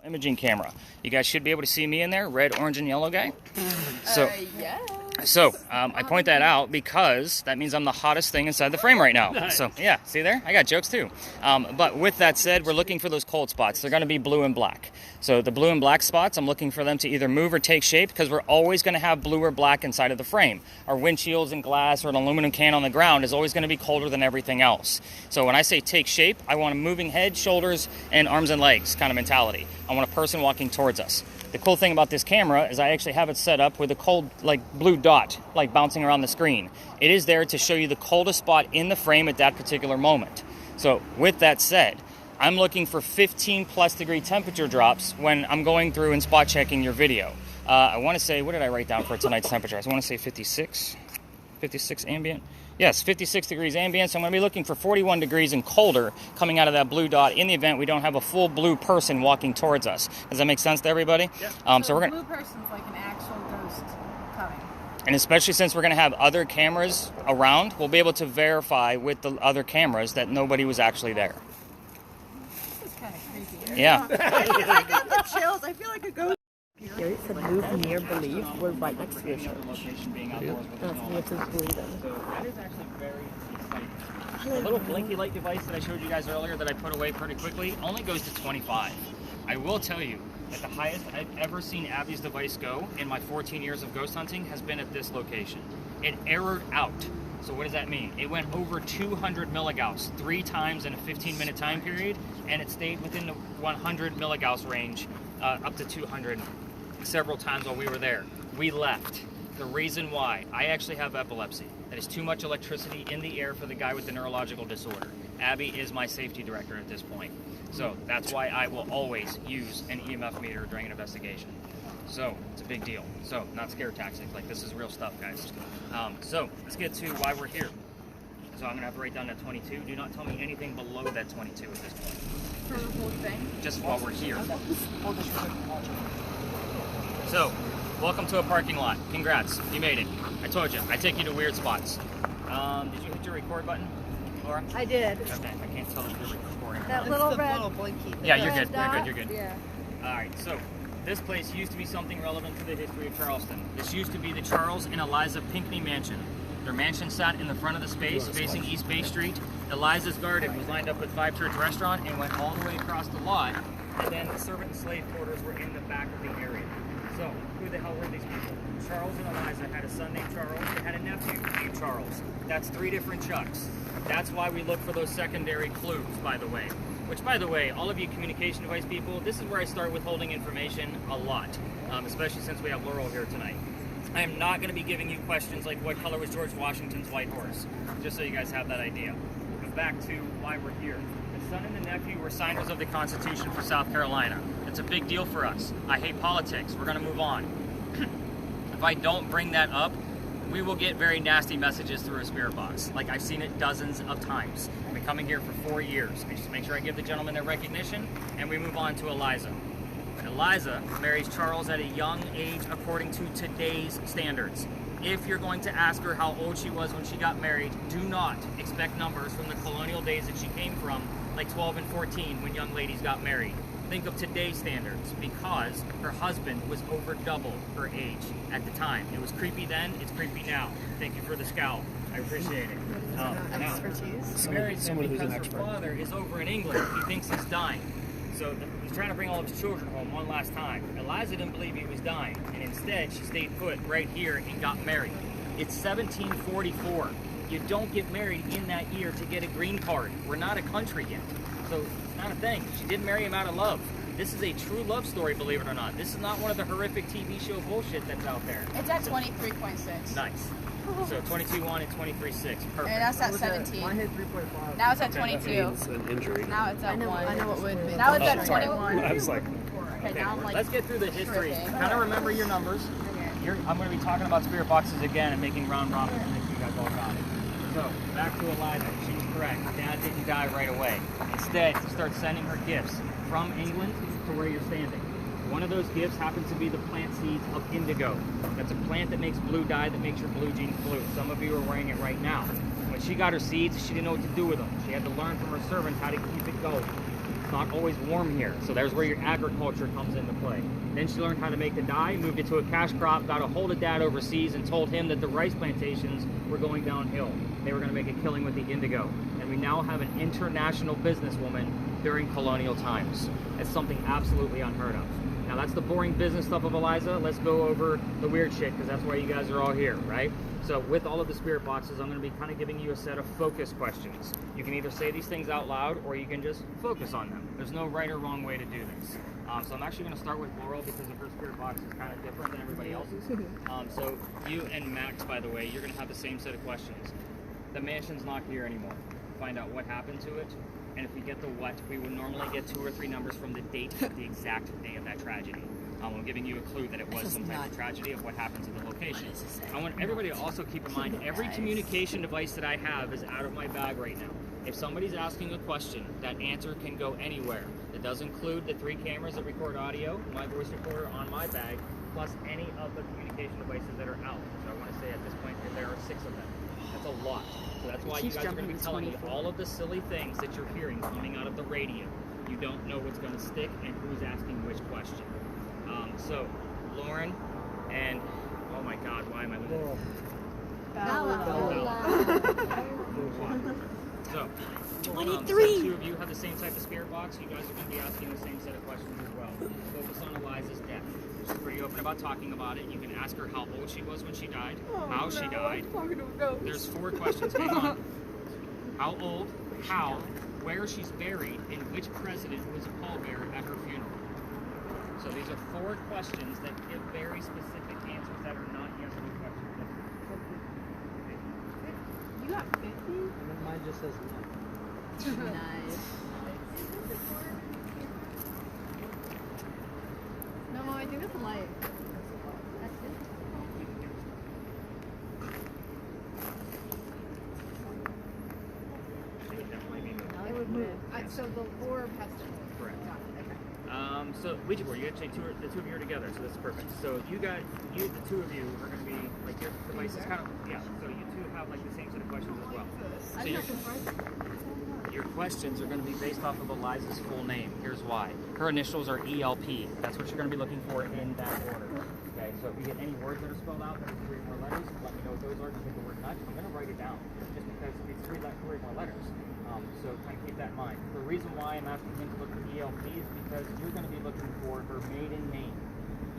imaging camera. You guys should be able to see me in there, red, orange, and yellow guy. So, I point that out because that means I'm the hottest thing inside the frame right now. Nice. So, yeah, see there? I got jokes too. But with that said, we're looking for those cold spots. They're going to be blue and black. So the blue and black spots, I'm looking for them to either move or take shape because we're always going to have blue or black inside of the frame. Our windshields and glass or an aluminum can on the ground is always going to be colder than everything else. So when I say take shape, I want a moving head, shoulders, and arms and legs kind of mentality. I want a person walking towards us. The cool thing about this camera is I actually have it set up with a cold, blue dot, bouncing around the screen. It is there to show you the coldest spot in the frame at that particular moment. So with that said, I'm looking for 15 plus degree temperature drops when I'm going through and spot checking your video. I want to say, what did I write down for tonight's temperature? I want to say 56 ambient. Yes, 56 degrees ambient, so I'm going to be looking for 41 degrees and colder coming out of that blue dot in the event we don't have a full blue person walking towards us. Does that make sense to everybody? Yeah. So we're blue person's like an actual ghost coming. And especially since we're going to have other cameras around, we'll be able to verify with the other cameras that nobody was actually there. This is kind of creepy. Yeah. I got the chills. I feel like a ghost. Here it said move near believe. We're right next to your church. That's near to believe in. So that is actually very exciting. The little blinky light device that I showed you guys earlier that I put away pretty quickly only goes to 25. I will tell you that the highest I've ever seen Abby's device go in my 14 years of ghost hunting has been at this location. It errored out. So what does that mean? It went over 200 milligauss 3 times in a 15-minute time period, and it stayed within the 100 milligauss range up to 200 several times while we were there. We left. The reason why, I actually have epilepsy. That is too much electricity in the air for the guy with the neurological disorder. Abby is my safety director at this point. So that's why I will always use an EMF meter during an investigation. So it's a big deal. So not scare tactics, this is real stuff, guys. So let's get to why we're here. So I'm gonna have to write down that 22. Do not tell me anything below that 22 at this point. For the whole thing? Just while we're here. So, welcome to a parking lot. Congrats, you made it. I told you, I take you to weird spots. Did you hit your record button, Laura? I did. Okay, I can't tell if you're recording. That little red blinky. Yeah, you're good. You're good. Yeah. All right, so this place used to be something relevant to the history of Charleston. This used to be the Charles and Eliza Pinckney Mansion. Their mansion sat in the front of the space, facing East Bay Street. Eliza's garden was lined up with Five Church Restaurant and went all the way across the lot. And then the servant and slave quarters were in the back of the area. So, who the hell were these people? Charles and Eliza had a son named Charles. They had a nephew named Charles. That's 3 different Chucks. That's why we look for those secondary clues, by the way. Which, by the way, all of you communication device people, this is where I start withholding information a lot, especially since we have Laurel here tonight. I am not going to be giving you questions like what color was George Washington's white horse, just so you guys have that idea. But back to why we're here. The son and the nephew were signers of the Constitution for South Carolina. It's a big deal for us. I hate politics. We're going to move on. If I don't bring that up, we will get very nasty messages through a spirit box. I've seen it dozens of times. I've been coming here for 4 years. I just make sure I give the gentleman their recognition, and we move on to Eliza. Eliza marries Charles at a young age according to today's standards. If you're going to ask her how old she was when she got married, do not expect numbers from the colonial days that she came from, like 12 and 14 when young ladies got married. Think of today's standards, because her husband was over double her age at the time. It was creepy then, it's creepy now. Thank you for the scowl. I appreciate it. Expertise. She married him because her father is over in England. He thinks he's dying. So he's trying to bring all of his children home one last time. Eliza didn't believe he was dying, and instead she stayed put right here and got married. It's 1744. You don't get married in that year to get a green card. We're not a country yet. So it's not a thing. She didn't marry him out of love. This is a true love story, believe it or not. This is not one of the horrific TV show bullshit that's out there. It's at 23.6. Nice. So 22.1 and 23.6. Perfect. And that's at 17. Mine hit 3.5. Now it's at 22. It's an injury. Now it's at 1. I know what would be. Now it's at 21. I was like, Okay, now I'm let's get through the history. tripping. Kind of remember your numbers. I'm going to be talking about spirit boxes again and making round robin to make sure you guys all got it. So, back to Eliza. She was correct. Dad didn't die right away. Instead, he starts sending her gifts from England to where you're standing. One of those gifts happens to be the plant seeds of indigo. That's a plant that makes blue dye that makes your blue jeans blue. Some of you are wearing it right now. When she got her seeds, she didn't know what to do with them. She had to learn from her servants how to keep it going. It's not always warm here. So there's where your agriculture comes into play. Then she learned how to make the dye, moved it to a cash crop, got a hold of dad overseas, and told him that the rice plantations were going downhill. They were going to make a killing with the indigo. And we now have an international businesswoman during colonial times. It's something absolutely unheard of. Now that's the boring business stuff of Eliza. Let's go over the weird shit, because that's why you guys are all here, right? So with all of the spirit boxes, I'm going to be kind of giving you a set of focus questions. You can either say these things out loud, or you can just focus on them. There's no right or wrong way to do this. So I'm actually going to start with Laurel, because her spirit box is kind of different than everybody else's. So you and Max, by the way, you're going to have the same set of questions. The mansion's not here anymore. Find out what happened to it. And if we get the what, we would normally get 2 or 3 numbers from the date of the exact day of that tragedy. I'm giving you a clue that it was some type of tragedy of what happened to the location. I want everybody to also keep in mind, every communication device that I have is out of my bag right now. If somebody's asking a question, that answer can go anywhere. It does include the 3 cameras that record audio, my voice recorder on my bag, plus any of the communication devices that are out. So I want to say at this point that there are 6 of them. That's a lot. So that's why you guys are going to be telling me all of the silly things that you're hearing coming out of the radio. You don't know what's going to stick and who's asking which question. So, Lauren and, oh my God, why am I looking? So, 23. 2 of you have the same type of spirit box. You guys are going to be asking the same set of questions as well. Focus on Eliza's death. She's pretty open about talking about it. You can ask her how old she was when she died, how she died. There's 4 questions. Hang on. How old, how, where she's buried, and which president was pallbearer at her funeral. So these are 4 questions that give very specific answers that are not yes or no questions. You got 50? And then mine just says no. Nice. No, I think it's light. That's it. It would move. So the orb has to move. Correct. So Ouija board, you actually the 2 of you are together, so that's perfect. So the 2 of you are going to be like your devices kind of, yeah. So you 2 have like the same set of questions as well. So your questions are going to be based off of Eliza's full name. Here's why. Her initials are ELP. That's what you're going to be looking for in that order. Okay. So if you get any words that are spelled out that are 3 or more letters, let me know what those are. Just take the word nut. I'm going to write it down just because it's 3 or more letters. So kind of keep that in mind. The reason why I'm asking him to look for ELP is because you're going to be looking for her maiden name.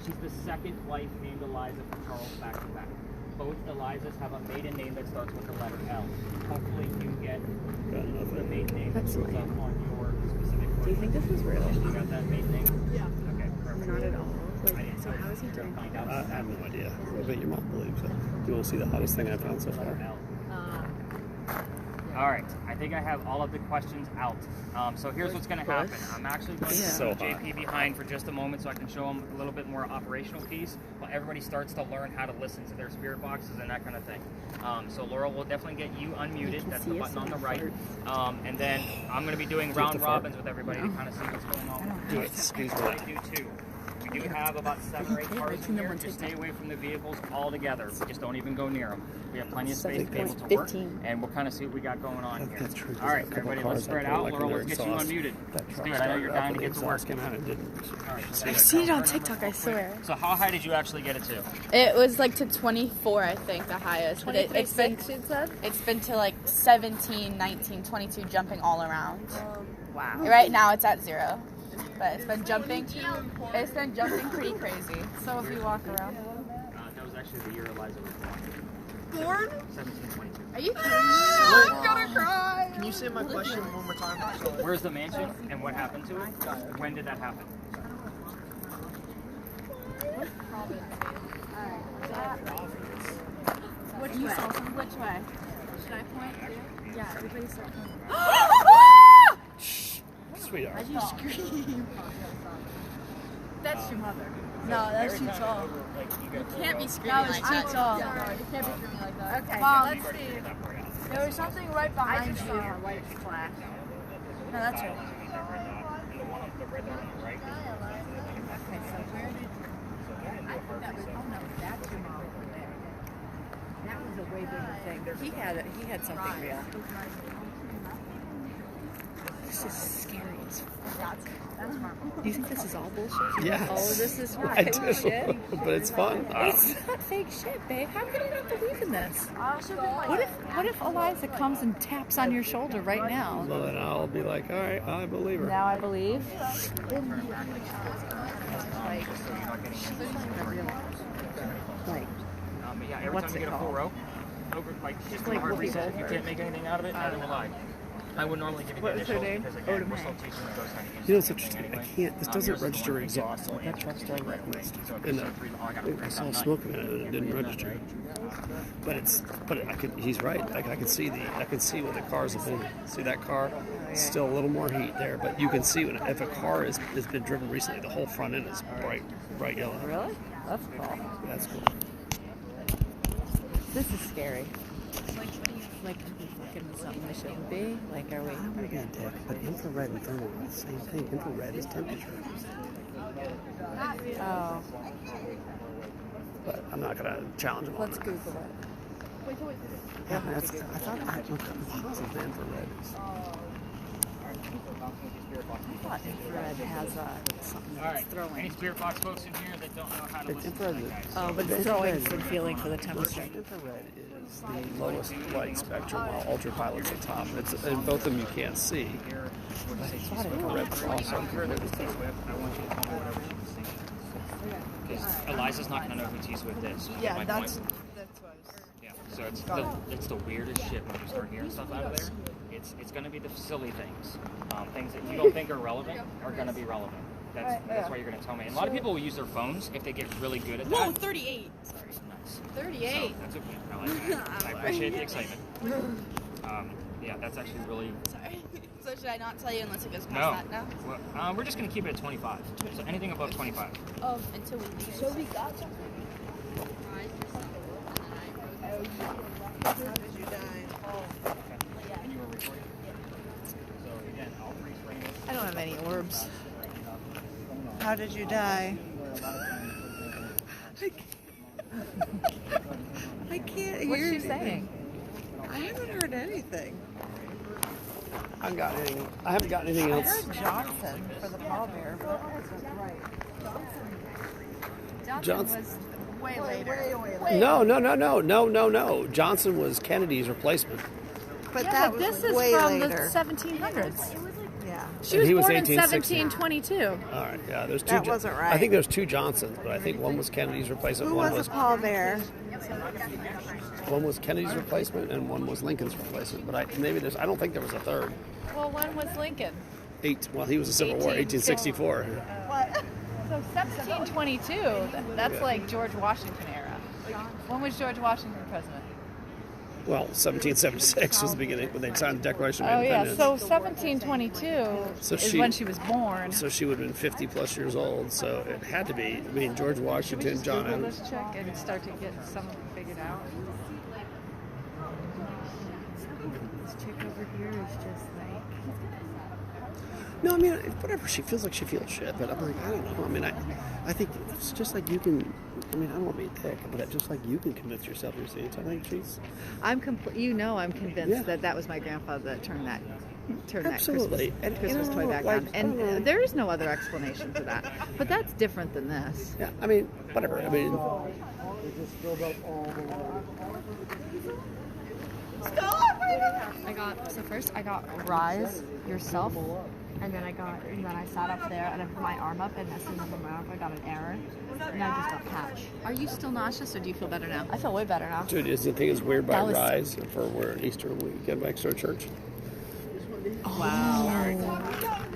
She's the 2nd wife named Eliza from Charles back to back. Both Elizas have a maiden name that starts with the letter L. Hopefully you get the maiden name that shows up on your specific word. Do you think this is real? You got that maiden name? Yeah. Okay, perfect. Not at all. Like, so how is he doing? Find out. I have no idea. I bet your mom believes it. You want to see the hottest thing I've found so far? All right, I think I have all of the questions out. So here's what's going to happen. I'm actually going to put JP behind for just a moment so I can show him a little bit more operational piece while everybody starts to learn how to listen to their spirit boxes and that kind of thing. So Laurel will definitely get you unmuted. That's the button on the right. And then I'm going to be doing round robins with everybody to kind of see what's going on. Do it. Excuse me. I do too. We do have about 7 or 8 cars in here. Just stay away from the vehicles altogether. Just don't even go near them. We have plenty of space to be able to work, and we'll kind of see what we got going on here. All right, everybody, let's spread out. Laurel, let's get you unmuted. Let's do it. I know you're dying to get to work. I've seen it on TikTok, I swear. So how high did you actually get it to? It was like to 24, I think, the highest. But it's been to like 17, 19, 22, jumping all around. Wow. Right now it's at 0. But it's been jumping. It's been jumping pretty crazy. So if you walk around. That was actually the year Eliza was born. Born? 1722. Are you kidding me? I'm gonna cry. Can you say my question one more time? Where's the mansion and what happened to it? When did that happen? Which way? Which way? Should I point? Yeah, everybody start pointing. Sweetheart. As you scream. That's your mother. No, that's too tall. You can't be screaming like that. Too tall. Sorry, you can't be screaming like that. Okay, Mom, let's see. There was something right behind you. I just saw a white flash. No, that's right. Okay, so where did... I think that was... Oh, no, that's your mom over there. That was a way bigger thing. He had something real. This is scary as fuck. Do you think this is all bullshit? Yes. All of this is I fake do. shit? But it's fun. It's not fake shit, babe. How can you not believe in this? What if Eliza comes and taps on your shoulder right now? Well, then I'll be like, all right, I believe her. Now I believe. Like, Yeah, every What's time you it get a full called? row, over, like, just like a hard Whoopi reset, you Goldberg. can't make anything out of it, neither will I. I would normally give you What the was her initial name? because again, Oda we're still Mae. teaching those kind of You know, it's interesting. I can't. This doesn't here's the register one exhaust. exhaust, That truck's still recognized. And I saw nine. smoke in it, and it didn't register. But I could. He's right. I can see when the cars have been. See that car? Still a little more heat there, but you can see when if a car has been driven recently, the whole front end is bright yellow. really? That's cool. That's cool. This is scary. Like, are we looking at something we shouldn't be? Like, are we? I'm gonna get a dick, but infrared and thermal are the same thing. Infrared is temperature, Oh, but I'm not gonna challenge him on let's that. Google it. Yeah, I thought I'm positive the infrared is. I thought infrared has something All that's right, throwing. any Spirit Box folks in here that don't know how to It's listen to infrared. that guy? Oh, but it's throwing some feeling for the temperature. Infrared is the lowest light spectrum, while ultraviolet's the top. It's and both of them you can't see. But infrared's also completely different. I want you to tell me whatever she was thinking. Because Eliza's not going to know who T Swift is. Yeah, My that's point. what I was. Yeah, so it's the weirdest shit when you start hearing stuff out of there. It's going to be the silly things. Things that you don't think are relevant are going to be relevant. That's why you're going to tell me. And a lot of people will use their phones if they get really good at that. Whoa, 38. Sorry, nice. 38. So, that's okay. I like that. I appreciate the excitement. Yeah, that's actually really... Sorry. So should I not tell you unless it goes past No. that now? Well, we're just going to keep it at 25. So anything above 25. Oh, until we leave. So we got something. And you were recording? So again, I'll freeze frame it. I don't have any orbs. How did you die? I can't What's hear she saying? I haven't heard anything. I haven't got anything I else. heard Johnson for the pallbearer, but Johnson was way later. No. Johnson was Kennedy's replacement. But Yeah, that but was this is way from later. the 1700s. Yeah. She And was he was born in 1860. 1722. All right, yeah. There's two. That wasn't right. I think there's two Johnsons, but I think one was Kennedy's replacement. Who was a pallbearer? One was Kennedy's replacement, and one was Lincoln's replacement. But I don't think there was a third. Well, when was Lincoln? Well, he was a Civil War, 1864. So 1722, that's like George Washington era. When was George Washington president? Well, 1776 was the beginning when they signed the Declaration of Oh yeah, Independence. so 1722 So is she- when she was born. So she would have been 50 plus years old. So it had to be. I mean, George Should we Washington, just John Google Adams. this chick and start to get something figured out? This chick over here is just like... No, I mean, whatever. She feels like she feels shit, but I'm like, I don't know. I mean, I think it's just like you can. I mean, I don't want to be a dick, but just like you can convince yourself you're seeing something. She's I'm convinced Yeah. that was my grandfather that turned that absolutely that Christmas toy back like, on. I don't know. And there is no other explanation for that. But that's different than this. Yeah, I mean, whatever. I mean, First I got rise yourself, and then I sat up there and I put my arm up, and as soon as I put my arm up, I got an error, and I just got patch. Are you still nauseous or do you feel better now? I feel way better now. dude, isn't think it's weird by That was- Rise for we're an Easter weekend next to our church? Wow.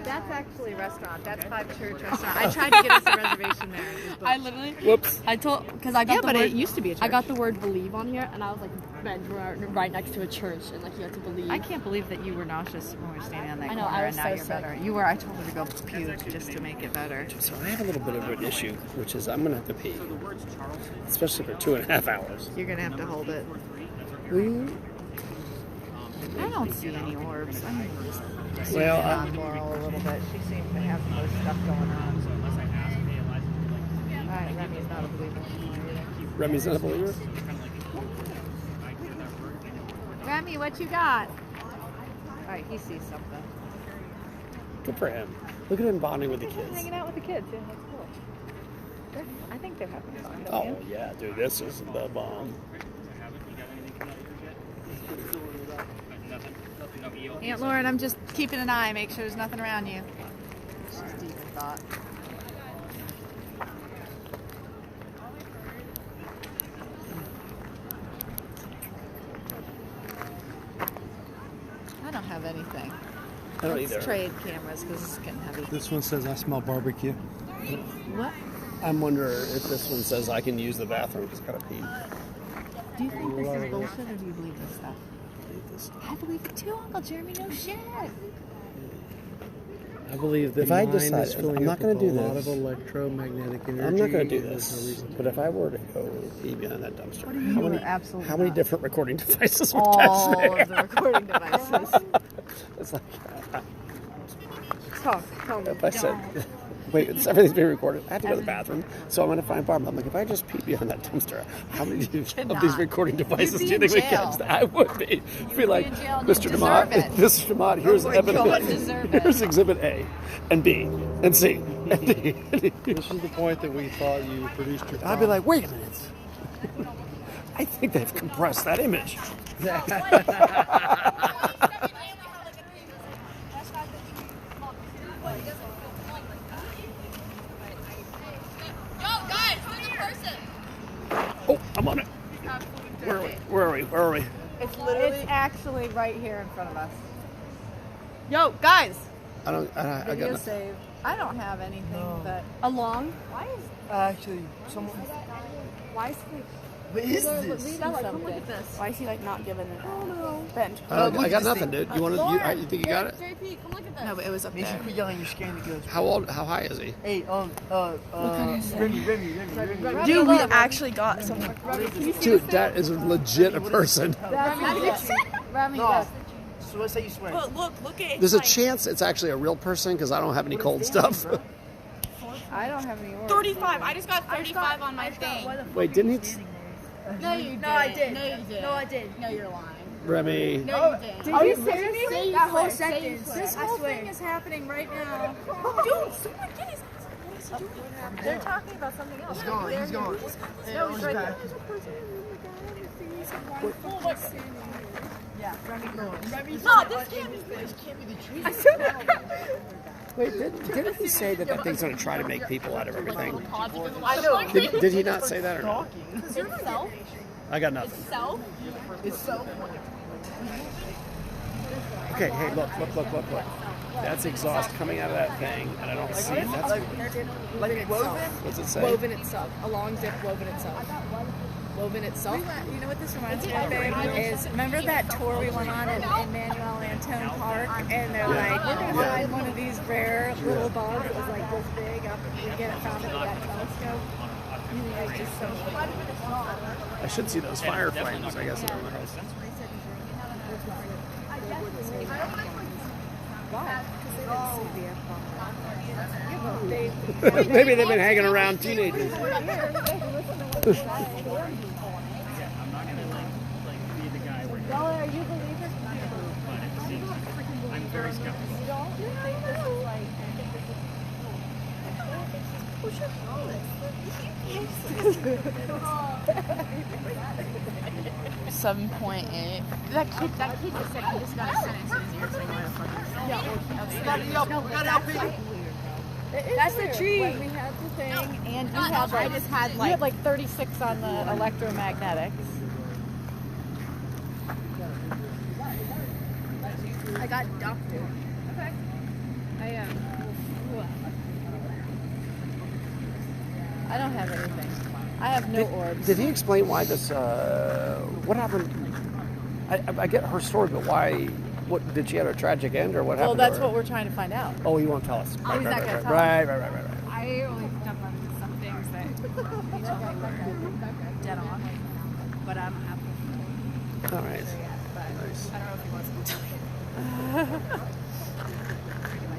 That's actually a restaurant. That's Five Church Restaurant. I tried to get us a reservation there. It was booked. I literally, Whoops. I told, because I got Yeah, the but word, it used to be a I got church. the word believe on here, and I was like, man, we're right next to a church, and like you have to believe. I can't believe that you were nauseous when we were standing on that I know, corner I and was now so you're sick. better. You were. I told her to go puke just to make it better. So I have a little bit of an issue, which is I'm gonna have to pee, especially for 2.5 hours. You're going to have to hold it. I don't see any orbs. I'm just Well, on Laurel a little bit. She seems to have more stuff going on. All right, Remy's not a believer. Remy's not a believer. Remy, what you got? All right, he sees something. Good for him. Look at him bonding with the kids. Hanging out with the kids. Yeah, that's cool. I think they're having fun. don't Oh you? yeah, dude, this is the bomb. Aunt Lauren, I'm just keeping an eye, make sure there's nothing around you. She's deep in thought. I don't have anything. I don't Let's either. trade cameras because it's getting heavy. This one says I smell barbecue. What? I'm wondering if this one says I can use the bathroom because I gotta pee. Do you think this is bullshit or do you believe this stuff? I believe it too, Uncle Jeremy, no shit. I believe that If I mine is decide- filling I'm not up gonna with do a lot this. of electromagnetic energy. I'm not going to do and there's no this, reason but if I were to go pee behind that dumpster, Absolutely how many not. different recording devices would All catch me? of the recording devices. It's like, Tell me. if I said, wait, everything's being recorded. I have to go to the bathroom, so I'm going to find Barb. I'm like, if I just pee behind that dumpster, how many of these recording devices do you think we catch? I would be. Be like, in jail and you Mr. deserve DeMott, it. Mr. DeMott, here's evidence. deserve it. Here's exhibit A, and B, and C, and D. This is the point that we thought you produced your. I'd be like, wait a minute. I think they've compressed that image. Oh, I'm on it. Where are we? Where are we? It's actually right here in front of us. Yo, guys! I got Video nothing. save. I don't have anything but Along? why is Actually, someone. why is he What is this? Stella, come look at this. Why is he like not giving it? Oh no. Ben. I look got at this nothing, thing. dude. You think you got it? JP, come look at this. No, but it was up Make sure you there. quit yelling. You're scaring the ghost. How high is he? Hey, Remy. Dude, we actually got something. Dude, that is legit a person. Remy, No. So let's say you swear. Look at it. There's a chance it's actually a real person because I don't have any cold stuff. I don't have any orders. 35. I just got 35 on my thing. Wait, didn't he? No, you did. No, I did. No, you did. No, I did. No, you're lying. Remy. No, you did. Are you serious? Say you That swear. whole Say you sentence. swear. This I whole swear. thing is happening right now. Dude, someone get his ass. They're talking about something else. He's gone. He's gone. No, he's right there. No, this can't be. This can't be the truth. Wait, didn't he say that thing's going to try to make people out of everything? I know. Did he not say that or not? Itself? I got nothing. Itself? It's so. Okay, hey, look. That's exhaust coming out of that thing, and I don't see it. That's Like woven. what's it say? Woven itself. A long zip woven itself. Woven itself. You know what this reminds me of, babe? Is remember that tour we went on in Manuel Antone Park, and they're like, we're gonna find one of these rare little bugs that was like this big up, and we get it found up with that telescope. And it was just so I should see those fire flames, I guess. In my house. Maybe they've been hanging around teenagers. I'm not gonna be the guy where Dollar, are you a believer? I'm very skeptical. That kid just said he just got a sentence in his ear saying That's the tree. When we had the thing, and you had like, you had like 36 on the electromagnetics. I got doctor. I don't have anything. I have no orbs. Did he explain why this? What happened? I get her story, but why? What did she have a tragic end, or what Well, happened? that's to her? what we're trying to find out. Oh, he won't tell us. Right, he's not right, gonna right, tell right, right. I only picked up on some things that he told me were dead on, but I'm happy. All right. Nice. I don't know if he wants me to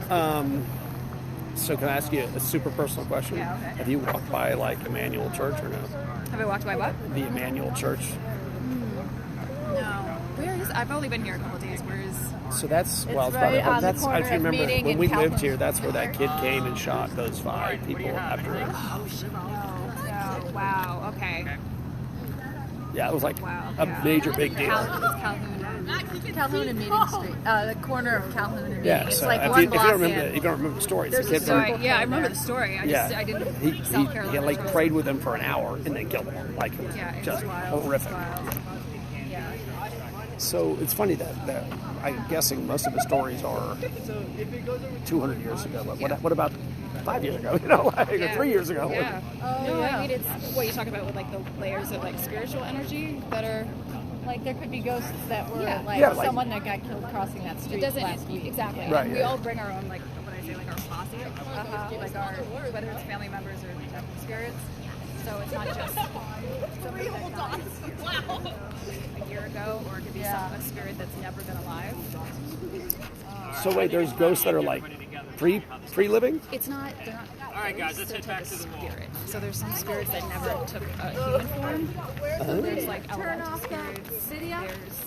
tell you. So can I ask you a super personal question? Yeah, okay. Have you walked by like Emmanuel Church or no? Have I walked by what? The Emmanuel Church. No. Where is? I've only been here a couple of days. Where is? So that's It's well, it's right probably, on the that's corner if you of remember Meeting when and we Calhoun. lived here. That's where that kid came and shot those 5 people after. Oh, wow. Okay. Yeah, it was like Wow, a yeah. major big deal. Calhoun and Meeting Street. The corner of Calhoun and Meeting. Yeah, It's so like if one you block don't remember, in. if you don't remember the story, it's There's the a kid story. from Yeah, I remember the story. yeah. I didn't. He South Carolina. like prayed with them for an hour and then killed them. Like it was Yeah, it's just wild. horrific. Yeah. So it's funny that I'm guessing most of the stories are 200 years ago. But what about 5 years ago? You know, like, or 3 years ago? Yeah. No, I mean it's what you talk about with like the layers of like spiritual energy that are. Like there could be ghosts that were Yeah. like Yeah, like- someone that got killed crossing that street It doesn't last week. exactly. Right, We yeah. all bring our own like what I say like our posse, like our whether it's family members or spirits. So it's not just somebody that died a year ago, or it could be a spirit that's never been alive. So wait, there's ghosts that are like pre-living? It's not. They're not. All right, guys, let's they're head back type of to the wall. spirit. So there's some spirits that never took a human form. So there's like elemental spirits. video. There's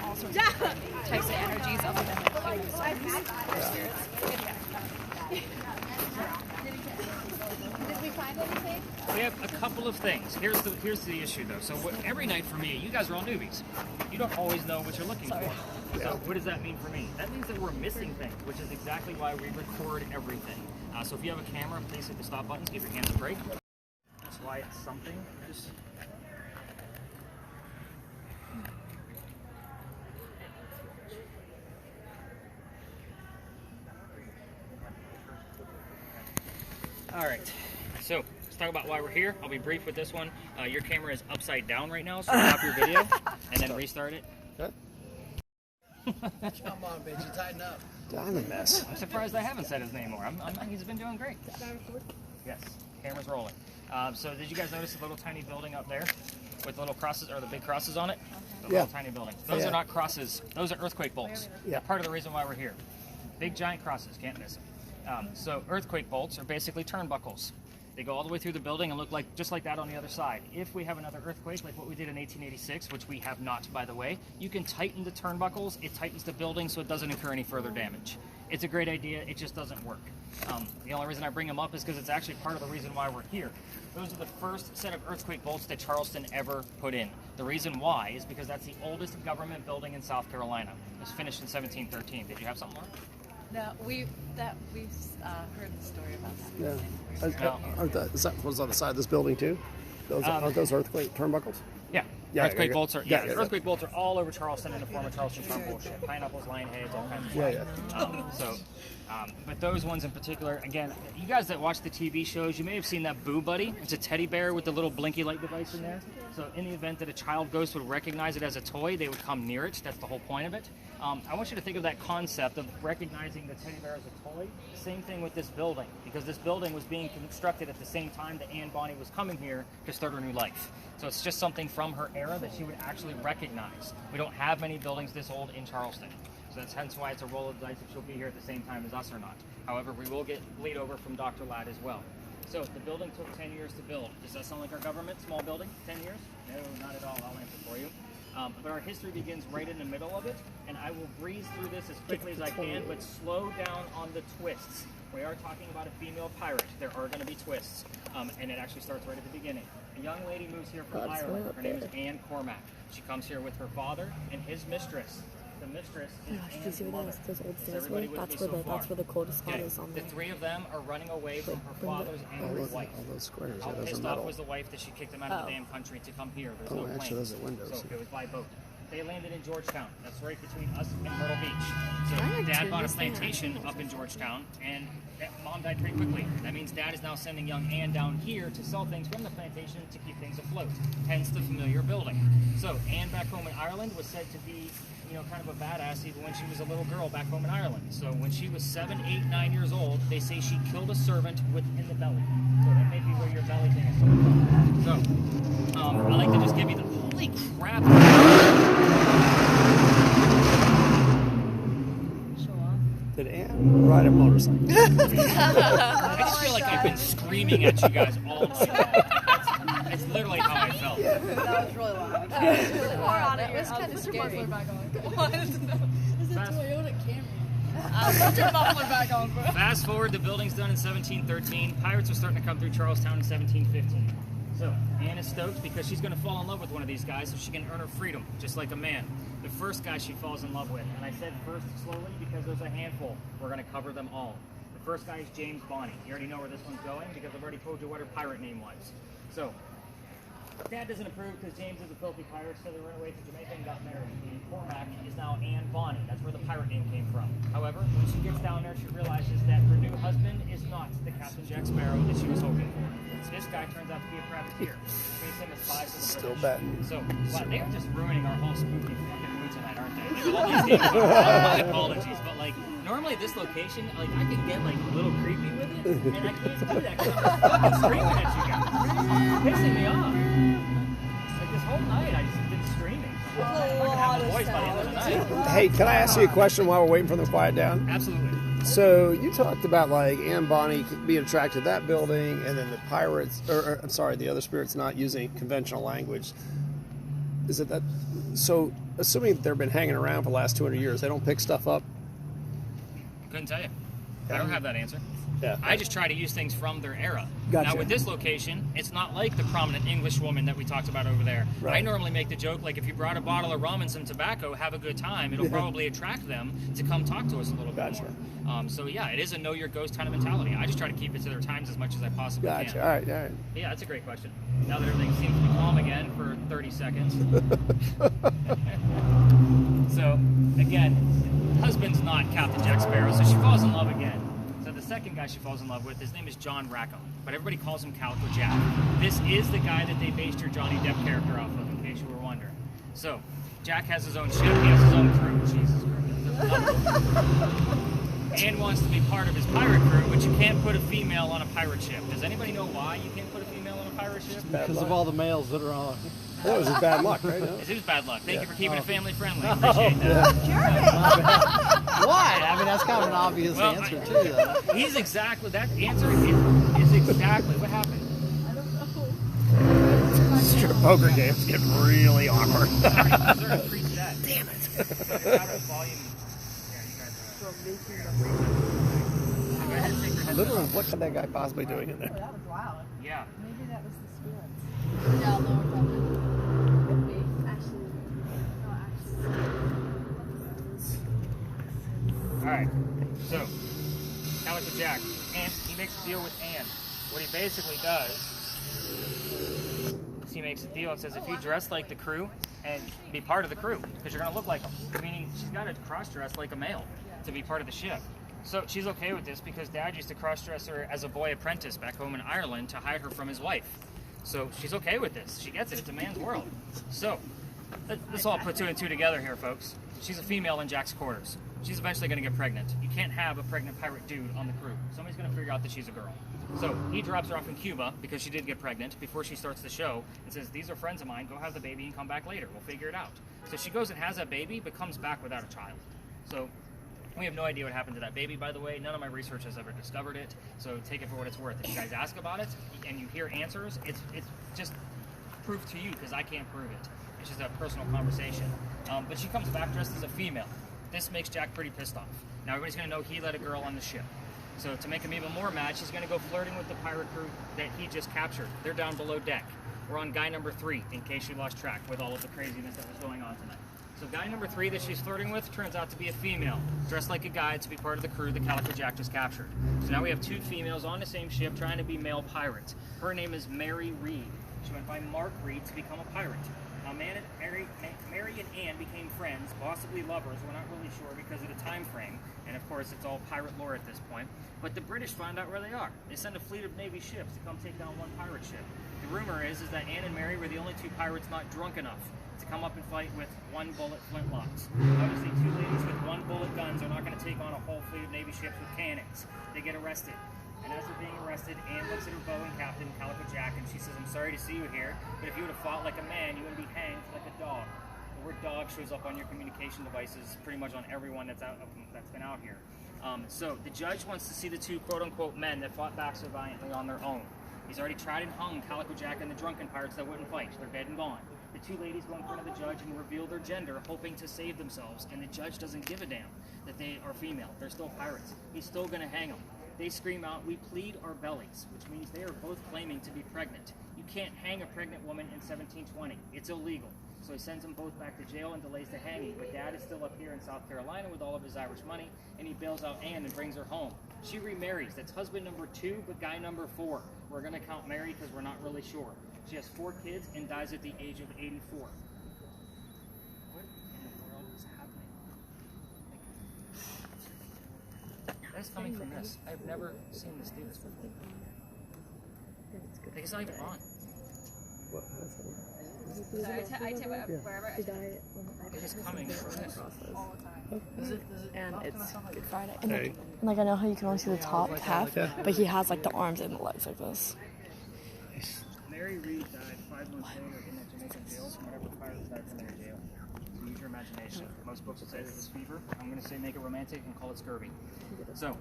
all sorts of different types of energies other than like human spirits. Did we find anything? We have a couple of things. Here's the issue, though. So every night for me, you guys are all newbies. You don't always know what you're looking for. So what does that mean for me? That means that we're missing things, which is exactly why we record everything. So if you have a camera, please hit the stop buttons. Give your hands a break. That's why it's something. Just all right. So let's talk about why we're here. I'll be brief with this one. Your camera is upside down right now, so stop your video and then restart it. Okay. Come on, bitch, you tighten up. I'm a mess. I'm surprised I haven't said his name more. He's been doing great. Yes, camera's rolling. So did you guys notice the little tiny building up there with the little crosses or the big crosses on it? The Yeah. little tiny building. Those are not crosses. Those are earthquake bolts. Yeah. Part of the reason why we're here. Big giant crosses, can't miss them. So earthquake bolts are basically turnbuckles. They go all the way through the building and look like just like that on the other side. If we have another earthquake like what we did in 1886, which we have not, by the way, you can tighten the turnbuckles. It tightens the building so it doesn't incur any further damage. It's a great idea. It just doesn't work. The only reason I bring them up is because it's actually part of the reason why we're here. Those are the first set of earthquake bolts that Charleston ever put in. The reason why is because that's the oldest government building in South Carolina. It was finished in 1713. Did you have something, Laura? No, we've heard the story about that. Yeah. Is that was on the side of this building too? Aren't those earthquake turnbuckles? Yeah. Yeah, earthquake yeah, bolts are yeah, yeah, earthquake bolts are all over Charleston in the form of Charleston Farm bullshit. Pineapples, lion heads, all kinds of stuff. But those ones in particular, again, you guys that watch the TV shows, you may have seen that Boo Buddy. It's a teddy bear with the little blinky light device in there. So in the event that a child ghost would recognize it as a toy, they would come near it. That's the whole point of it. I want you to think of that concept of recognizing the teddy bear as a toy. Same thing with this building, because this building was being constructed at the same time that Anne Bonny was coming here to start her new life. So it's just something from her era that she would actually recognize. We don't have many buildings this old in Charleston. So that's hence why it's a roll of the dice if she'll be here at the same time as us or not. However, we will get bleed over from Dr. Ladd as well. So the building took 10 years to build. Does that sound like our government? Small building? 10 years? No, not at all. I'll answer for you. But our history begins right in the middle of it, and I will breeze through this as quickly as I can, but slow down on the twists. We are talking about a female pirate. There are going to be twists, and it actually starts right at the beginning. A young lady moves here from Ireland. Her name is Anne Cormack. She comes here with her father and his mistress. The mistress is Did you see where those old stairs everybody were? with me so far? That's where the coldest spot is on The there. three of them are running away from her father's angry wife. All those squares. How Yeah, those are pissed off metal. was the wife that she kicked them out of the damn country to come here? There's no actually, plane. those are windows. So it was by boat. They landed in Georgetown. That's right between us and Myrtle Beach. So like Dad turn bought a this thing plantation up in Georgetown, and Mom died pretty quickly. That means Dad is now sending young Anne down here to sell things from the plantation to keep things afloat. Hence the familiar building. So Anne back home in Ireland was said to be, kind of a badass even when she was a little girl back home in Ireland. So when she was 7, 8, 9 years old, they say she killed a servant within the belly. So that may be where your belly thing is coming from. So I like to just give you the holy crap. Did Anne ride a motorcycle? I just feel like I've been screaming at you guys all night long. That's literally how I felt. That was really loud. It was kind of scary. Toyota Camry. Fast forward, the building's done in 1713. Pirates are starting to come through Charlestown in 1715. So Anne is stoked because she's going to fall in love with one of these guys so she can earn her freedom, just like a man. The first guy she falls in love with, and I said first slowly because there's a handful. We're going to cover them all. The first guy is James Bonney. You already know where this one's going because I've already told you what her pirate name was. So Dad doesn't approve because James is a filthy pirate, so they ran away to Jamaica and got married. And Cormac is now Anne Bonny. That's where the pirate name came from. However, when she gets down there, she realizes that her new husband is not the Captain Jack Sparrow that she was hoping for. So this guy turns out to be a privateer. Pays him a spy for the Still British. betting. So, wow, they are just ruining our whole spooky fucking mood tonight, aren't they? Like, all these names are, my apologies, but like, normally this location, like, I can get like a little creepy with it, and I can't do that because I'm fucking screaming at you guys. It's pissing me off. Like this whole night, I just been screaming. I'm gonna have a voice by the end of the night. Hey, can I ask you a question while we're waiting for them to quiet down? Absolutely. So you talked about like Anne Bonny being attracted to that building, and then the pirates, or I'm sorry, the other spirits not using conventional language. Is it that? So assuming they've been hanging around for the last 200 years, they don't pick stuff up. Couldn't tell you. I don't have that answer. Yeah. I just try to use things from their era. Gotcha. Now with this location, it's not like the prominent English woman that we talked about over there. Right. I normally make the joke like if you brought a bottle of rum and some tobacco, have a good time, it'll probably attract them to come talk to us a little bit more. So yeah, it is a know your ghost kind of mentality. I just try to keep it to their times as much as I possibly can. Gotcha. All right. All right. Yeah, that's a great question. Now that everything seems to be calm again for 30 seconds. So again, husband's not Captain Jack Sparrow, so she falls in love again. So the second guy she falls in love with, his name is John Rackham, but everybody calls him Calico Jack. This is the guy that they based your Johnny Depp character off of, in case you were wondering. So Jack has his own ship, he has his own crew. Jesus Christ. Anne wants to be part of his pirate crew, but you can't put a female on a pirate ship. Does anybody know why you can't put a female on a pirate ship? Because of all the males that are on. That was just bad luck, right? No? It is bad luck. Thank you for keeping it family friendly. Appreciate that. Why? I mean, that's kind of an obvious answer, too, though. He's exactly, that answer is exactly what happened. Strip poker games get really awkward. Damn it. Literally, what could that guy possibly doing in there? That was loud. Yeah. Maybe that was the spirits. Yeah, Laura probably. Could be. Actually. No, actually. Alright. So, Calico Jack. He makes a deal with Anne. What he basically does is he makes a deal and says if you dress like the crew and be part of the crew, because you're going to look like them. Meaning she's got to cross-dress like a male to be part of the ship. So she's okay with this because Dad used to cross-dress her as a boy apprentice back home in Ireland to hide her from his wife. So she's okay with this. She gets it. It's a man's world. So let's all put two and two together here, folks. She's a female in Jack's quarters. She's eventually going to get pregnant. You can't have a pregnant pirate dude on the crew. Somebody's going to figure out that she's a girl. So he drops her off in Cuba because she did get pregnant before she starts the show and says, these are friends of mine. Go have the baby and come back later. We'll figure it out. So she goes and has that baby but comes back without a child. So we have no idea what happened to that baby, by the way. None of my research has ever discovered it, so take it for what it's worth. If you guys ask about it and you hear answers, it's just proof to you because I can't prove it. It's just a personal conversation. But she comes back dressed as a female. This makes Jack pretty pissed off. Now everybody's going to know he let a girl on the ship. So to make him even more mad, she's going to go flirting with the pirate crew that he just captured. They're down below deck. We're on guy number 3, in case you lost track with all of the craziness that was going on tonight. So guy number 3 that she's flirting with turns out to be a female, dressed like a guy to be part of the crew that Calico Jack just captured. So now we have 2 females on the same ship trying to be male pirates. Her name is Mary Reed. She went by Mark Reed to become a pirate. Now Mary and Anne became friends, possibly lovers, we're not really sure because of the time frame. And of course it's all pirate lore at this point. But the British find out where they are. They send a fleet of Navy ships to come take down one pirate ship. The rumor is that Anne and Mary were the only 2 pirates not drunk enough to come up and fight with 1 bullet flintlocks. Obviously 2 ladies with 1 bullet guns are not going to take on a whole fleet of Navy ships with cannons. They get arrested. And as they're being arrested, Anne looks at her bow and captain, Calico Jack, and she says, I'm sorry to see you here, but if you would have fought like a man, you wouldn't be hanged like a dog. The word dog shows up on your communication devices pretty much on everyone that's been out here. So the judge wants to see the 2 quote-unquote men that fought back so valiantly on their own. He's already tried and hung Calico Jack and the drunken pirates that wouldn't fight. They're dead and gone. The two ladies go in front of the judge and reveal their gender, hoping to save themselves, and the judge doesn't give a damn that they are female. They're still pirates. He's still going to hang them. They scream out, "We plead our bellies," which means they are both claiming to be pregnant. You can't hang a pregnant woman in 1720. It's illegal. So he sends them both back to jail and delays the hanging. But Dad is still up here in South Carolina with all of his Irish money, and he bails out Anne and brings her home. She remarries. That's husband number 2, but guy number 4. We're going to count married because we're not really sure. She has 4 kids and dies at the age of 84. What in the world is happening? That's coming from this. I've never seen this do this before. Like, it's not even on. What? So I take wherever. It is coming from this. All the time. And it's Good Friday. And like I know how you can only see the top half, but he has like the arms and the legs like this. Mary Reed died 5 months later in the Jamaican jail from whatever pirates died from their jail. So use your imagination. Most books would say this is fever. I'm going to say make it romantic and call it scurvy. So,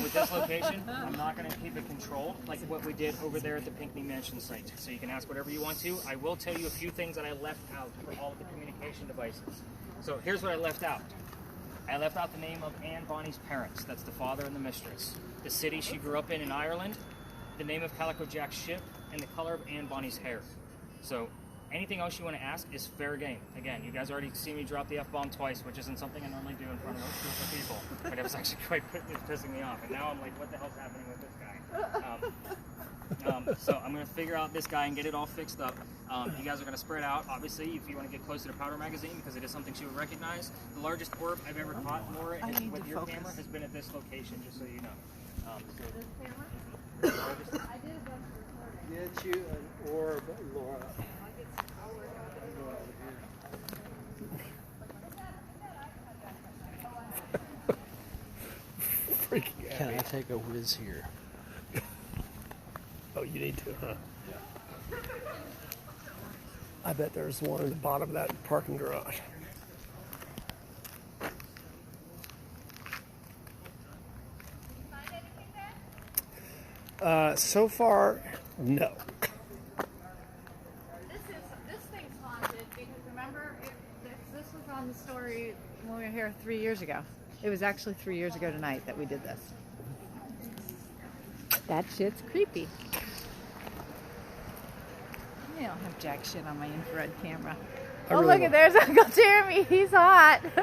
with this location, I'm not going to keep it controlled like what we did over there at the Pinckney Mansion site. So you can ask whatever you want to. I will tell you a few things that I left out for all of the communication devices. So here's what I left out. I left out the name of Anne Bonny's parents. That's the father and the mistress. The city she grew up in Ireland, the name of Calico Jack's ship, and the color of Anne Bonny's hair. So anything else you want to ask is fair game. Again, you guys already see me drop the F-bomb twice, which isn't something I normally do in front of those group of people. But it was actually quite pissing me off. And now I'm like, what the hell's happening with this guy? So I'm going to figure out this guy and get it all fixed up. You guys are going to spread out. Obviously, if you want to get close to the powder magazine, because it is something she would recognize. The largest orb I've ever caught, Laura, with your camera has been at this location, just so you know. Get you an orb, Laura. Can I take a whiz here? Oh, you need to, huh? I bet there's one in the bottom of that parking garage. So far, no. This thing's haunted because remember, this was on the story when we were here 3 years ago. It was actually 3 years ago tonight that we did this. That shit's creepy. I don't have jack shit on my infrared camera. Oh, look at there's Uncle Jeremy. He's hot. What's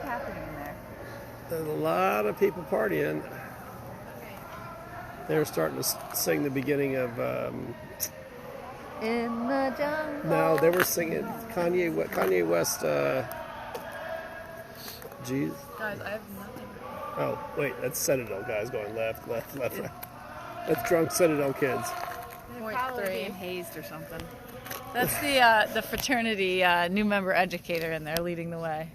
happening there? There's a lot of people partying. They're starting to sing the beginning of. In the jungle. No, they were singing Kanye West. Jeez. Guys, I have nothing. Oh, wait, that's Citadel guys going left, left, left, right. That's drunk Citadel kids. Point Probably 3. being hazed or something. That's the fraternity new member educator in there leading the way.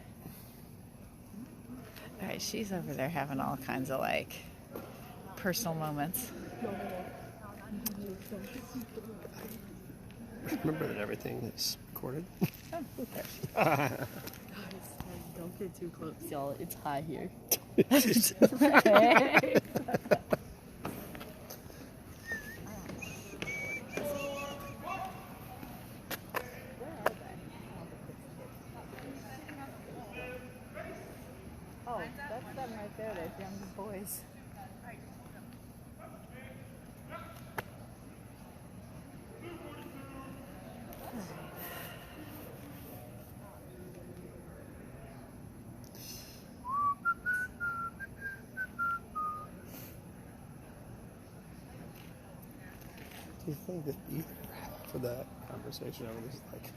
All right, she's over there having all kinds of like personal moments. Remember that everything is recorded. Don't get too close, y'all. It's high here. Oh, that's them right there, those young boys. Do you think that either for that conversation, I was like,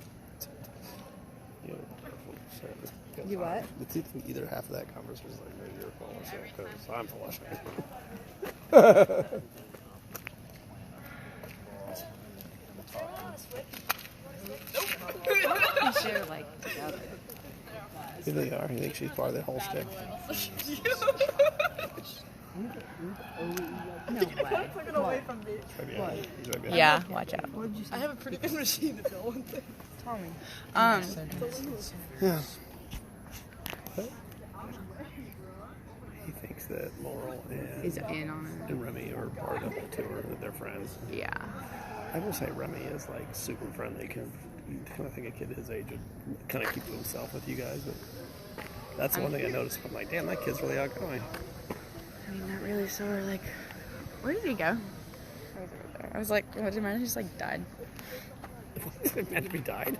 you know, careful to share this? You what? Do you think either half of that conversation is like, maybe you're full of shit because I'm full of shit? They're like together. You think they are? You think she's part of the whole stick? No way. Took it away from me. Yeah, watch out. I have a pretty good machine to fill one thing. Tell me. Yeah. What do you thinks that Laurel He's in on it. and Remy are part of the tour, that they're friends. Yeah. I will say Remy is like super friendly. Kind of think a kid his age would kind of keep to himself with you guys, but that's the one thing I noticed. I'm like, damn, that kid's really outgoing. I mean, not really sore. Like, where did he go? I was like, what did you mind? He just like died. Meant to be died.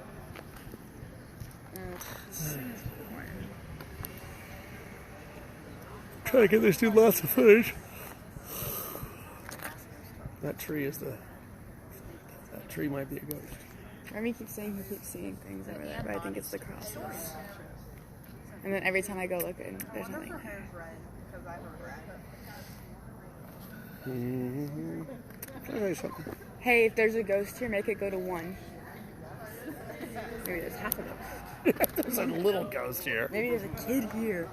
Trying to get this dude lots of footage. That tree is the. That tree might be a ghost. Remy keeps saying he keeps seeing things over there, but I think it's the crosses. And then every time I go look, there's nothing. Mm-hmm. Hey, if there's a ghost here, make it go to 1. Maybe there's half a ghost. There's a little ghost here. Maybe there's a kid here.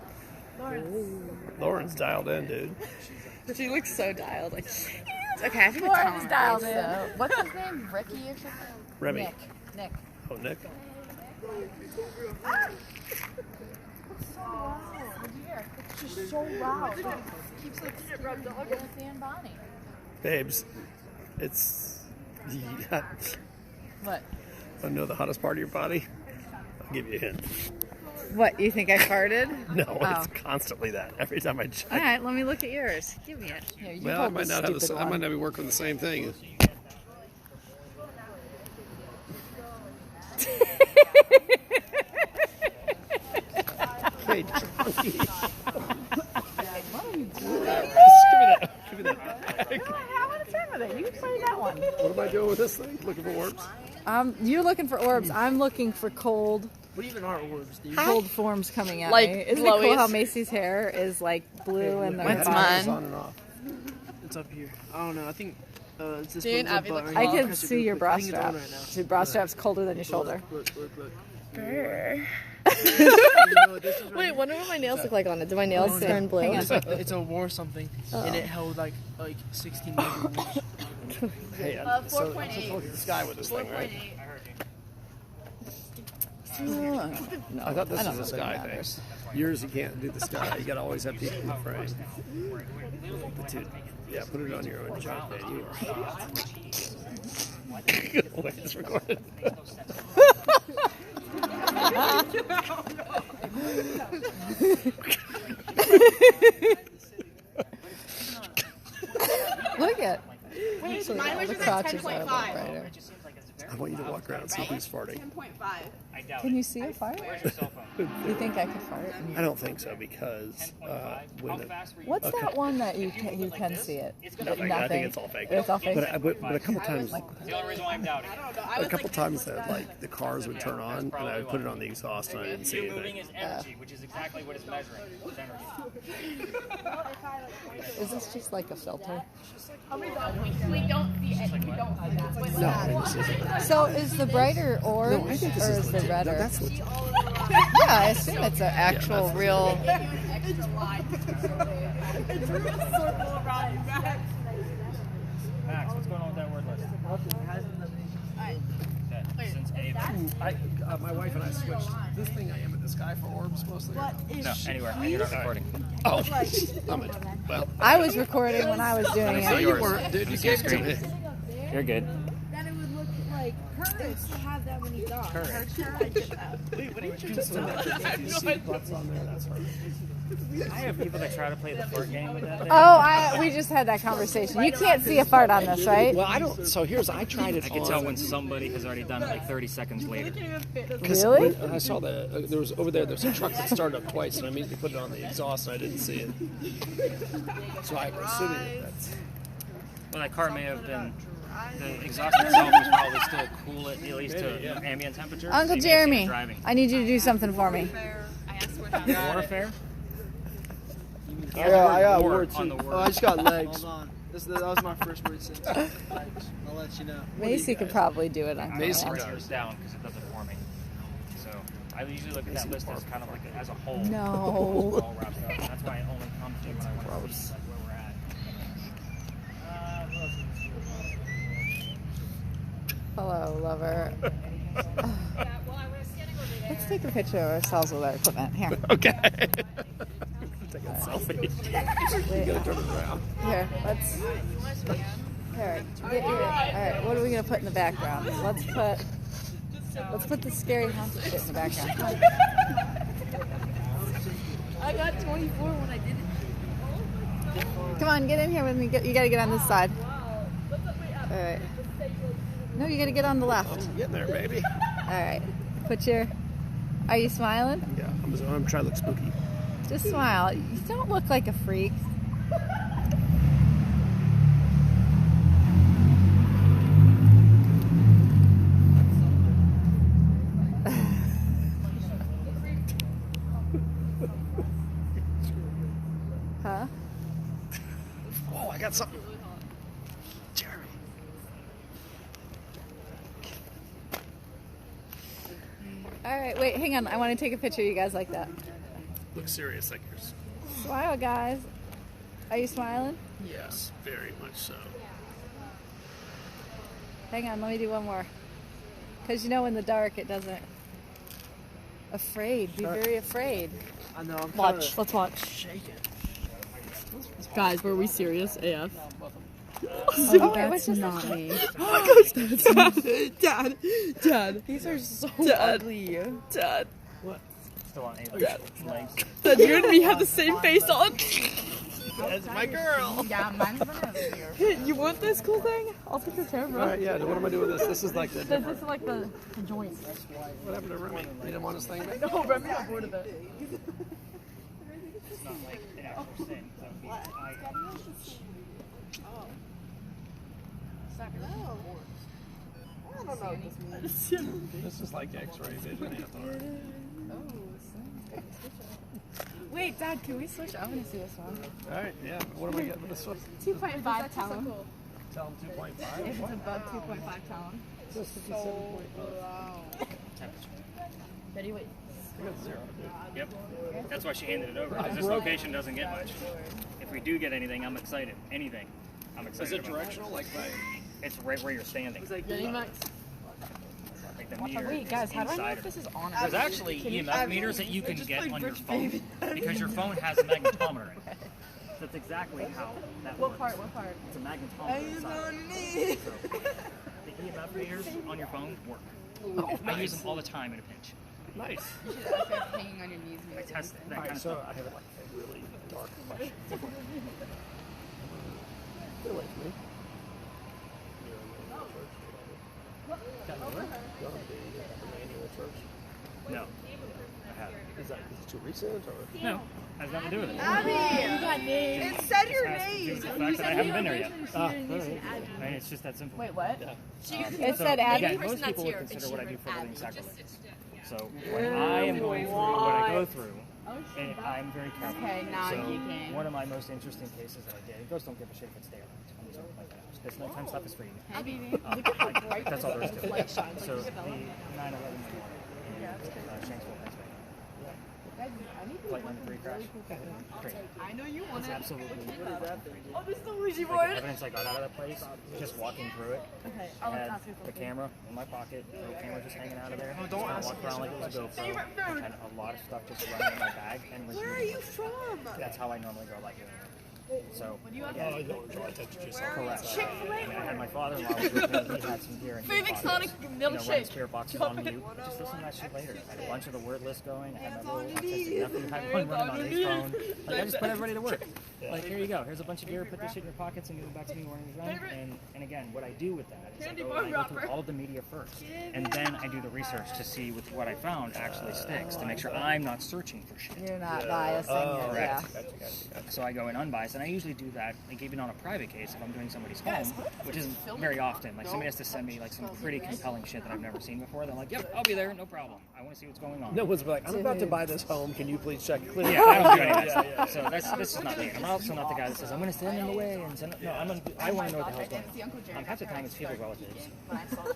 Lauren's dialed in, dude. She looks so dialed. Like, okay, I think Lauren's it's dialed in. So, what's his name? Ricky or something? Remy. Nick. Oh, Nick. It's just so loud. It keeps like Timothy and Bonnie. Babes, it's. Yeah. What? I know the hottest part of your body. I'll give you a hint. What, you think I farted? No, it's constantly that. Every time I check. All right, let me look at yours. Give me it. Here, you Well, I hold might this not have the. stupid I might one. not be working the same thing. Hey, Chunky. Give me that bag. Have a time with it. You can play that one. What am I doing with this thing? Looking for orbs? You're looking for orbs. I'm looking for cold What even are orbs, dude? forms coming at Like me. Isn't it cool glowies. how Macy's hair is like blue and the What's bottom? mine? On and off. It's up here. I don't know. I think it's this Dude, one's Abby, up look right I now. can Press it see real your quick. bra I think it's on strap. right now. Your bra strap's colder than your shoulder. Look. Wait, wonder what my nails look like on it. Do my nails turn blue? It's a war something, and it held like 16 megawatts. Hey, so I'm supposed to look at the sky with this thing, right? No, I thought this I don't was a know sky that thing. matters. Yours, you can't do the sky. You gotta always have people in the frame. But dude, yeah, put it on your own junk, man. You are hot. Wait, it's recorded. Look at. Wait, So mine all was the just crotches are a little 10.5. brighter. I want you to walk around and see who's farting. 10.5. Can you see a fart? You think I could fart? I don't think so because when the, What's that one that you can see it? nothing. I think it's all fake. It's all fake. But a couple times, The only reason why I'm doubting. a couple times that like the cars would turn on and I would put it on the exhaust and I didn't see Moving anything. is energy, which is exactly what it's measuring. It's energy. Is this just like a filter? We don't see it. We don't see that. But No, I just isn't. So is the brighter orange No, I think this or is is the legit. No, redder? that's legit. Yeah, I assume it's an actual real. Max, what's going on with that word list? Since April. My wife and I switched. This thing I am at the sky for orbs mostly. No, anywhere. And you're not recording. Oh, well. I was recording when I was doing No, it. you weren't, dude. You gave it to me. You're good. Then it would look like hers to have that many dogs. You see butts on there, that's her. I have people that try to play the fart game with that thing. Oh, we just had that conversation. You can't see a fart on this, right? Well, I don't. So I tried it I can tell when somebody has already done it like 30 seconds later. Really? When I saw that there was over there's a truck that started up twice, and I immediately put it on the exhaust, and I didn't see it. So I'm assuming that's. Well, that car may have been. The exhaust itself is probably still cool at least to ambient temperature. so Uncle you may have seen it Jeremy, driving. I need you to do something for me. Warfare? I got War word on too. the word. Oh, I just got legs. Hold on. That was my first word since. Legs. I'll let you know. Macy could probably do it on Macy command. does. Yours down because it does it for me. So I usually look at that list as kind of like as a whole. No. All wrapped up. That's why it only comes to when I want to see like where we're at. Hello, lover. Let's take a picture of ourselves with our equipment. Here. Okay. Take a selfie. face. You gotta turn it around. Here, let's. Here, get your. All right, what are we gonna put in the background? Let's put the scary haunted shit in the background. I got 24 when I did it. Come on, get in here with me. You gotta get on this side. All right. No, you gotta get on the left. I'm getting there, baby. All right. Are you smiling? Yeah, I'm trying to look spooky. Just smile. You don't look like a freak. Huh? Oh, I got something. Jeremy. All right, wait, hang on. I want to take a picture of you guys like that. Look serious like yours. Smile, guys. Are you smiling? Yes, very much so. Hang on, let me do one more. Because you know in the dark it doesn't. Afraid. Be very afraid. I know. I'm Watch. Let's watch. Shake it. Guys, were we serious AF? Oh, that's not me. Dad. These are so ugly. Dad. What? Still on eight legs. Dad, you and me have the same face on. That's my girl. Yeah, mine's over here. You want this cool thing? I'll take your camera. All right, yeah. What am I doing with this? This is like the This different. is like the joint. What happened to Remy? You didn't want this thing back? No, Remy got bored of it. It's not like an actual sin. That would be This is like X-ray vision. Wait, Dad, can we switch? I want to see this one. All right, yeah. What am I getting with this one? 2.5 tell him. Tell them 2.5. If it's above 2.5 tell him. It says 57.5. Ready, wait. I got 0. Yep. That's why she handed it over. Because this location doesn't get much. If we do get anything, I'm excited. Anything, I'm excited. Is it about. directional? Like by? It's right where you're standing. Ready, Max? Like the meter. Wait, guys, how do I know inside if this is on? There's actually EMF meters that you can get on your phone because your phone has a magnetometer in it. That's exactly how that works. What part? It's a magnetometer inside. So, the EMF meters on your phone work. Oh, I use them all the time in a pinch. Nice. You should start hanging on your knees. I test that All kind right, of so stuff. I have like a really dark question. Get away from me. Church? No, I haven't. Is it too recent or? No, has nothing to do with it. It said your It has to do name. with the fact that I haven't been there yet. Right. I mean, it's just that simple. Wait, what? Yeah. It So, said Abby. again, most people would consider what I do for a living sacrilege. So when I am going through what I go through, and I'm very careful. Okay, now So you can. one of my most interesting cases that I did, ghosts don't give a shit if it's daylight. I'm just like that. This nighttime stuff is free. That's all there is to it. So the 9/11 morning in Shanksville, Pennsylvania. Flight 93 crash. Great. I know you want It's absolutely Oh, this is the Ouija like the evidence I got out of that place, just walking through it. Okay, I had the camera in my pocket, the camera just hanging out of there. Just kind of walked around like it was a GoPro. I had a lot of stuff just running in my bag. And Where are you from? That's how I normally go about doing it. So, Oh, you don't draw attention to yourself. correct. I mean, I had my father-in-law with me. He had some gear in his Phoenix pockets. Sonic You know, running milkshake. spirit boxes on mute. Just listen to that shit later. I had a bunch of the word list going. I had my little autistic nephew had one running on his phone. Like, I just put everybody to work. Like, here you go. Here's a bunch of gear. Put this shit in your pockets and give it back to me when you're done. And again, what I do with that is I go through all of the media first. And then I do the research to see with what I found actually sticks to make sure I'm not searching for shit. You're not biasing it, yeah. So I go in unbiased, and I usually do that, like even on a private case, if I'm doing somebody's home, which isn't very often. Like somebody has to send me like some pretty compelling shit that I've never seen before. Then I'm like, yep, I'll be there, no problem. I want to see what's going on. No one's like, I'm about to buy this home. Can you please check? Clear? Yeah, I don't do any of that stuff. So this is not me. I'm also not the guy that says I'm going to stand in the way and send. No, I want to know what the hell's going on. Half the time it's people's relatives,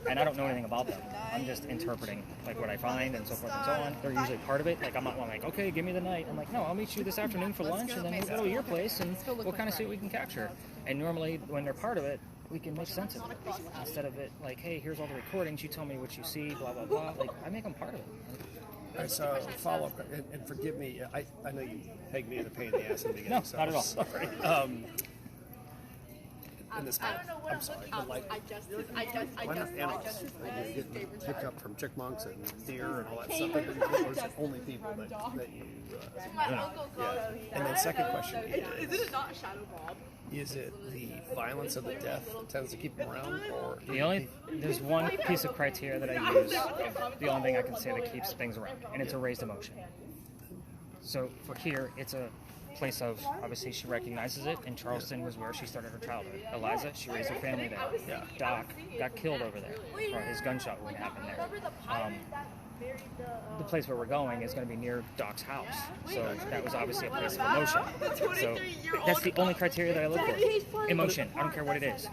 and I don't know anything about them. I'm just interpreting like what I find and so forth and so on. They're usually part of it. Like I'm not like, okay, give me the night. I'm like, no, I'll meet you this afternoon for lunch, and then we'll go to your place and we'll kind of see what we can capture. And normally when they're part of it, we can make sense of it instead of it like, hey, here's all the recordings. You tell me what you see, blah blah blah. Like I make them part of it. All right, so follow up, and forgive me. I know you pegged me in a pain in the ass in the beginning. No, so not at all. Sorry. In this, I'm sorry, but like, why not animals? Like you're getting picked up from chipmunks and deer and all that stuff. Those are only people that you. Yeah. And then second question is it not a shadow bob? Is it the violence of the death that tends to keep them around, or there's one piece of criteria that I use. The only thing I can say that keeps things around, and it's a raised emotion. So for here, it's a place of, obviously she recognizes it, and Charleston was where she started her childhood. Eliza, she raised her family there. Yeah. Doc got killed over there, or his gunshot wound happened there. The place where we're going is going to be near Doc's house, so that was obviously a place of emotion. So that's the only criteria that I look for. Emotion. I don't care what it is.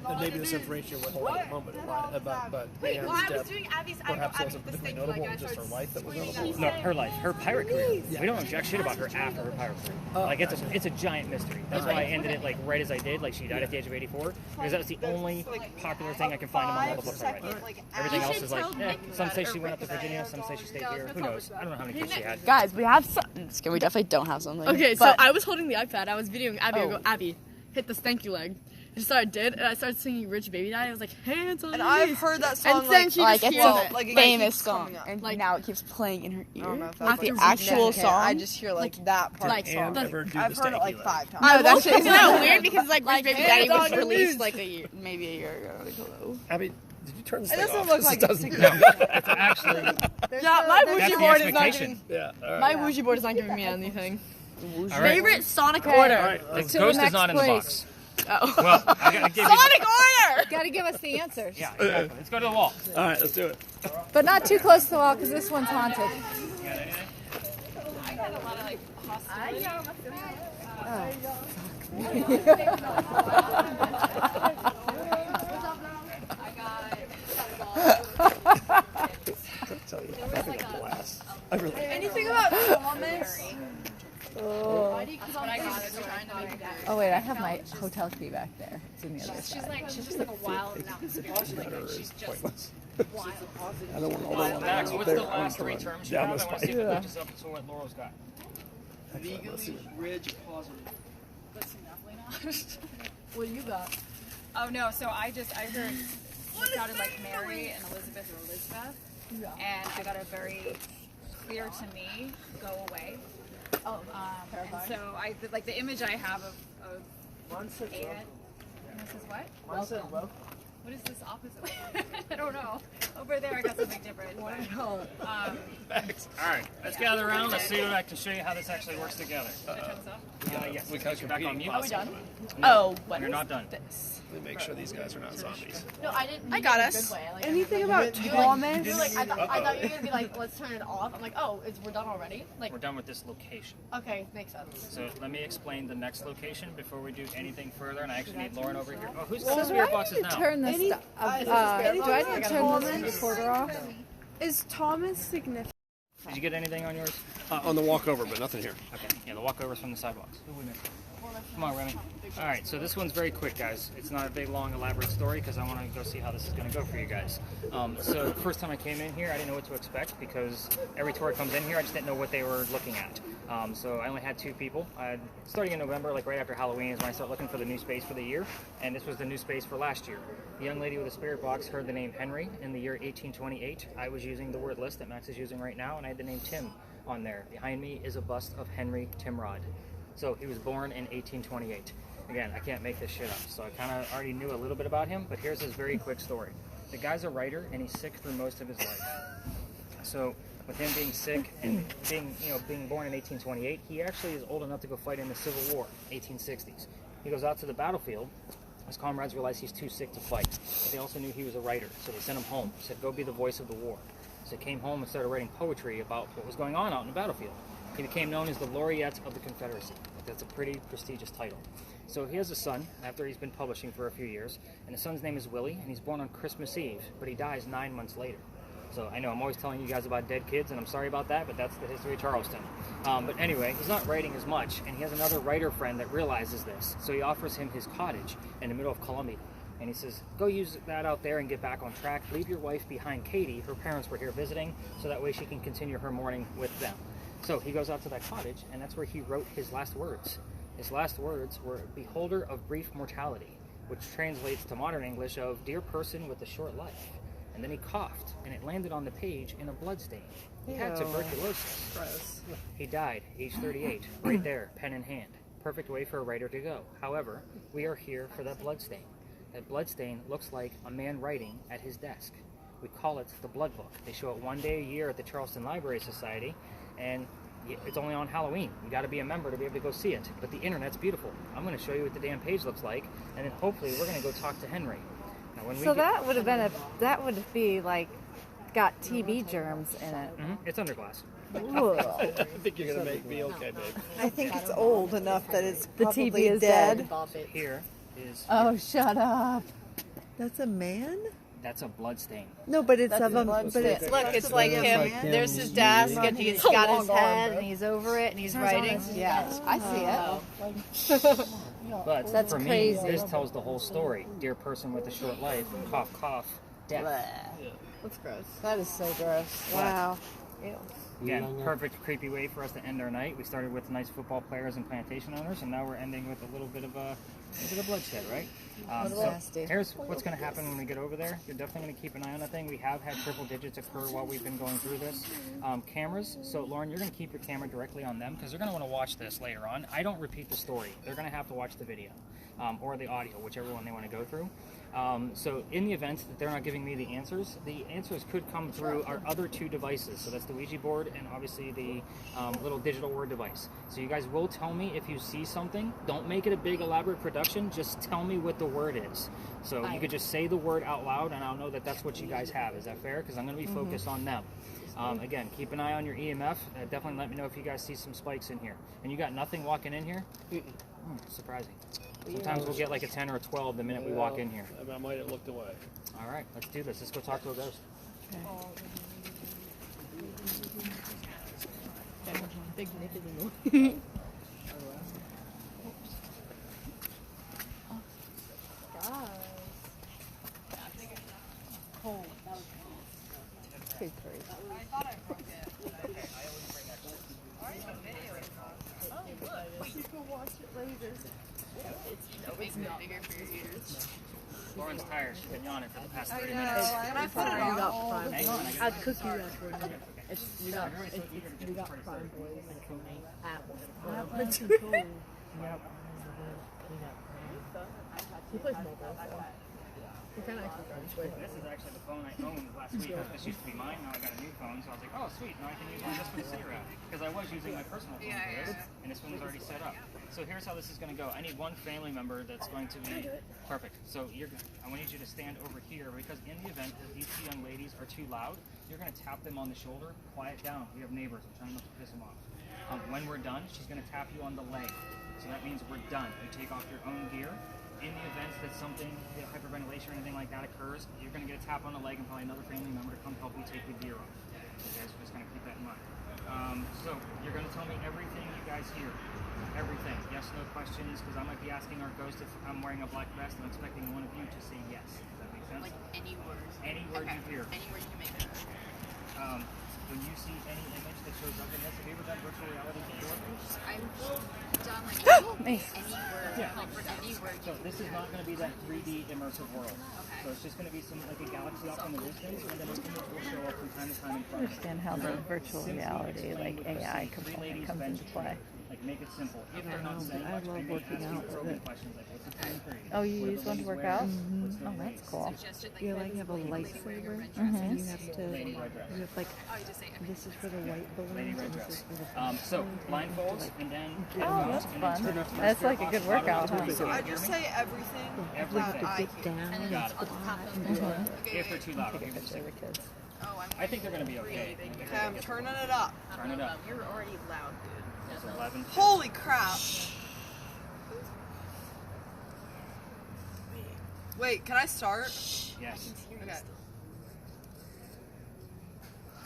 And maybe this information we're holding at the moment but Anne's death perhaps wasn't particularly notable, or just her life that was notable? No, her life, her pirate career. We don't know jack shit about her after her pirate career. Like it's a giant mystery. That's why I ended it like right as I did. Like she died at the age of 84, because that was the only popular thing I can find among all the books I read. Everything else is like, some say she went up to Virginia, some say she stayed here. Who knows? I don't know how many kids she had. Guys, we have something. We definitely don't have something. Okay, so I was holding the iPad. I was videoing Abby. I go, Abby, hit the stanky leg. And so I did, and I started singing "Rich Baby Daddy." I was like, "Hands on." And I've heard that song and then she just it's hears a it. famous song, and now it keeps playing in her ear. I don't know if Not that's the actual song. I just hear that part. Like, Anne ever do I've the heard it like stanky 5 times. No, that's isn't that weird? Because like "Rich Baby Daddy" was released released like maybe a year ago. Hello. Abby, did you turn this It thing doesn't off? look like This it's doesn't. It's actually Yeah, my that's Ouija the board is not expectation. giving. Yeah. All right. My Ouija board is not giving me anything. All right. Favorite Sonic order. All right. Let's The do the ghost is next not in the place. box. Oh. Well, I gotta give you. Sonic order. Gotta give us the answers. Yeah, exactly. Let's go to the wall. All right, let's do it. But not too close to the wall, because this one's haunted. You got anything? I had a lot of like hostility. I'll tell you, I'm having a blast. I really. Anything about Thomas? Oh. That's what I got. Is trying to make that. Oh wait, I have my hotel key back there. It's in the other She's side. just like a wild and out spirit. Like she's just Pointless. wild. I don't want all the Max, ones what's there. the I want last to three run terms you down have? this I want to see if pipe. it matches up to what Laurel's got. Legally, Ridge, positive. That's definitely not. What do you got? Oh no, so I heard it sounded like Mary and Elizabeth or Elizabeth. And I got a very clear to me, go away. Oh, And so like the image I have of Anne. This is what? What is this opposite? I don't know. Over there I got something different. Thanks. All right, let's gather around. Let's see what I can show you how this actually works together. Yes, Because you're back on mute. Are we done? No, you're not done. Let me make sure these guys are not zombies. No, I didn't. I got mean it in a us. good way. Like, Anything about you Thomas? were like, I thought you were gonna be like, let's turn it off. I'm like, oh, we're done already. Like, We're done with this location. okay, makes sense. So let me explain the next location before we do anything further. And I actually need Lauren over here. Oh, who's the spirit boxes now? Turn this. Do I need to turn this recorder off? Is Thomas significant? Did you get anything on yours? On the walkover, but nothing here. Okay. Yeah, the walkovers from the sidewalks. Come on, Remy. All right, so this one's very quick, guys. It's not a big, long, elaborate story because I want to go see how this is going to go for you guys. So first time I came in here, I didn't know what to expect because every tour comes in here, I just didn't know what they were looking at. So I only had 2 people. Starting in November, like right after Halloween, is when I started looking for the new space for the year, and this was the new space for last year. The young lady with the spirit box heard the name Henry in the year 1828. I was using the word list that Max is using right now, and I had the name Tim on there. Behind me is a bust of Henry Timrod. So he was born in 1828. Again, I can't make this shit up, so I kind of already knew a little bit about him, but here's his very quick story. The guy's a writer, and he's sick through most of his life. So with him being sick and being born in 1828, he actually is old enough to go fight in the Civil War, 1860s. He goes out to the battlefield. His comrades realize he's too sick to fight, but they also knew he was a writer, so they sent him home. Said, go be the voice of the war. So he came home and started writing poetry about what was going on out in the battlefield. He became known as the Laureate of the Confederacy. That's a pretty prestigious title. So he has a son, after he's been publishing for a few years, and his son's name is Willie, and he's born on Christmas Eve, but he dies 9 months later. So I know I'm always telling you guys about dead kids, and I'm sorry about that, but that's the history of Charleston. But anyway, he's not writing as much, and he has another writer friend that realizes this. So he offers him his cottage in the middle of Columbia. And he says, go use that out there and get back on track. Leave your wife behind, Katie. Her parents were here visiting, so that way she can continue her morning with them. So he goes out to that cottage, and that's where he wrote his last words. His last words were, beholder of brief mortality, which translates to modern English of dear person with a short life. And then he coughed, and it landed on the page in a bloodstain. He had tuberculosis. Gross. He died, age 38, right there, pen in hand. Perfect way for a writer to go. However, we are here for that bloodstain. That bloodstain looks like a man writing at his desk. We call it the Blood Book. They show it one day a year at the Charleston Library Society, and it's only on Halloween. You got to be a member to be able to go see it. But the internet's beautiful. I'm going to show you what the damn page looks like, and then hopefully we're going to go talk to Henry. Now, when So that would have been that would be like got TB germs in it. It's under glass. I think you're gonna make me okay, babe. I think it's old enough that it's The probably TB is dead. dead. Here is Oh, shut up. That's a man? that's a blood stain. No, but it's of a Look, that's it's a like man. him. There's his desk, and he's got his head, and he's over it, and he's writing. Yeah, I see it. But That's for me, crazy. this tells the whole story. Dear person with a short life, cough, cough, death. That's gross. That is so gross. Wow. Ew. Again, perfect creepy way for us to end our night. We started with nice football players and plantation owners, and now we're ending with a little bit of bloodshed, right? So here's what's going to happen when we get over there. You're definitely going to keep an eye on that thing. We have had triple digits occur while we've been going through this. Cameras. So Lauren, you're going to keep your camera directly on them because they're going to want to watch this later on. I don't repeat the story. They're going to have to watch the video or the audio, whichever one they want to go through. So in the event that they're not giving me the answers could come through our other two devices. So that's the Ouija board and obviously the little digital word device. So you guys will tell me if you see something. Don't make it a big elaborate production. Just tell me what the word is. So you could just say the word out loud and I'll know that that's what you guys have. Is that fair? Because I'm going to be focused on them. Again, keep an eye on your EMF. Definitely let me know if you guys see some spikes in here. And you got nothing walking in here? Surprising. Sometimes we'll get like a 10 or a 12 the minute we walk in here. I might have looked away. All right, let's do this. Let's go talk to a ghost. Big nip cold. That was too crazy. I thought I broke it. You can watch it later. It's not bigger for your ears. Lauren's tired. She's been yawning for the past 30 minutes. Can I put it We on? got prime. Hang on, I I'd got cook you that for a minute. We got prime boys at one. He plays mobile, so he kind of actually drives with. This is actually the phone I owned last week. This used to be mine. Now I got a new phone, so I was like, oh, sweet. Now I can use mine just for the sit around. Because I was using my personal phone for this, and this one was already set up. So here's how this is going to go. I need one family member that's going to be perfect. So I want you to stand over here because in the event that these two young ladies are too loud, you're going to tap them on the shoulder. Quiet down. We have neighbors. I'm trying not to piss them off. When we're done, she's going to tap you on the leg. So that means we're done. You take off your own gear. In the event that something, hyperventilation or anything like that occurs, you're going to get a tap on the leg and probably another family member to come help you take the gear off. So you guys are just going to keep that in mind. So you're going to tell me everything you guys hear. Everything. Yes, no questions, because I might be asking our ghost if I'm wearing a black vest. I'm expecting one of you to say yes. Does that make sense? Like any word. Any word you hear. Any word you can make. When you see any image that shows up in this, have you ever done virtual reality before? I've done like Me. any word. Yeah. Like any word. So this is not going to be that 3D immersive world. So it's just going to be some like a galaxy off in the distance, and then an image will show up from time to time in front of you. Understand how the virtual reality, like AI component comes into play. Like make it simple. If they're not saying much, I may ask you probing questions like what's the time period? Oh, you use one to work out? Oh, that's cool. You like have a lightsaber, and you have to. You have like this is for the white balloons, and this is for the. So blindfolds and then Oh, that's fun. That's like a good workout, huh? So I just say everything. Everything. That I get down and squat and do it. If they're too loud, I'll give you a second. Kids. I think they're going to be okay. Okay, I'm turning it up. Turn it up. You're already loud, dude. It's 11. Holy crap! Wait, can I start? Yes. Okay.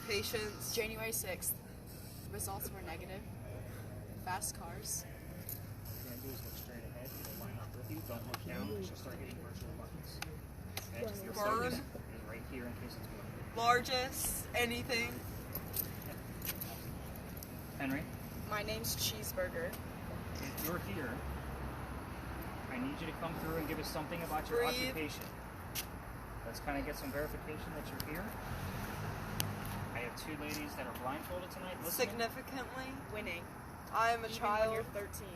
Patience. January 6th. Results were negative. Fast cars. What you're going to do is look straight ahead. It'll line up with you. Don't look down, because you'll start hitting virtual buttons. Okay? Your Bird. focus is right here in case it's moving. Largest, anything. Henry, My name's Cheeseburger. if you're here, I need you to come through and give us something about your Breathe. occupation. Let's kind of get some verification that you're here. I have two ladies that are blindfolded tonight listening. Significantly. Winning. I am a Even child. when you're 13.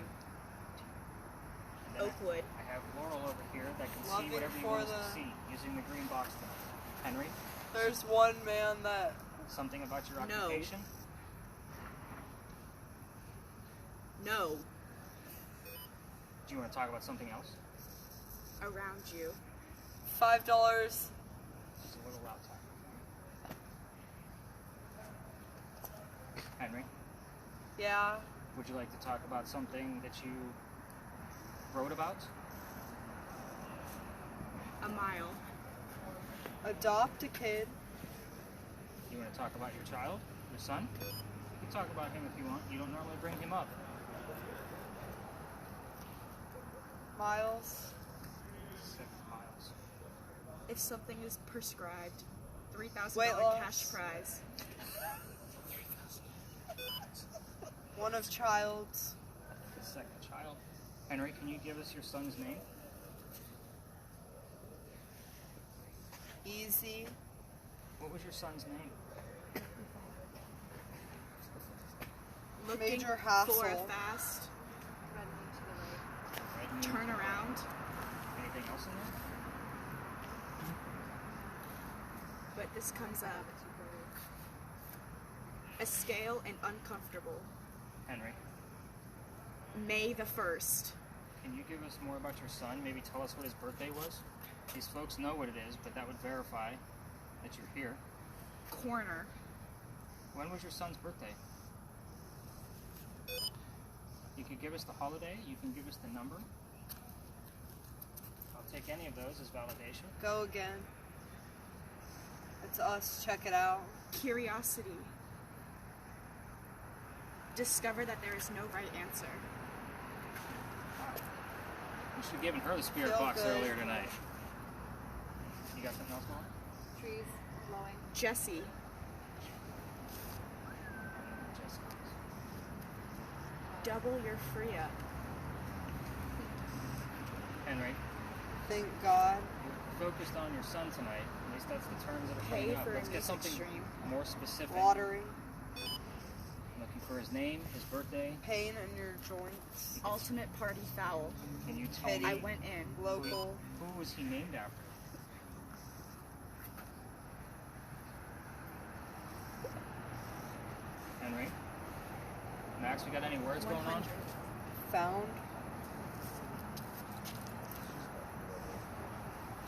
And then Oakwood. I have Laurel over here that can see Loving whatever you for want us to the- see using the green box tonight. Henry, There's one man that something about your No. occupation. No. Do you want to talk about something else? Around you. $5. Just a little loud talk. Henry, Yeah. would you like to talk about something that you wrote about? A mile. Adopt a kid. You want to talk about your child, your son? You can talk about him if you want. You don't normally bring him up. Miles. 7 miles. If something is prescribed, $3,000 Weight loss. cash prize. One of child's. The second child. Henry, can you give us your son's name? Easy. What was your son's name? Looking Major hassle. for a fast Right, and turn around. anything else in there? But this comes up. A scale and uncomfortable. Henry, May the 1st. can you give us more about your son? Maybe tell us what his birthday was? These folks know what it is, but that would verify that you're here. Corner. When was your son's birthday? You could give us the holiday, you can give us the number. I'll take any of those as validation. Go again. It's us. Check it out. Curiosity. Discover that there is no right answer. You should have given her the spirit Feel box good. earlier tonight. You got something else, Mom? Trees blowing. Jesse. Double your free up. Henry, Thank God. you're focused on your son tonight. At least that's the terms that are Pay coming up. for a Let's get music something stream. more specific. Lottery. Looking for his name, his birthday. Pain in your joints. Ultimate party foul. Can you tell Pity. me I went in. Local. who was he named after? Henry? Max, we got any words going on? 100. Found.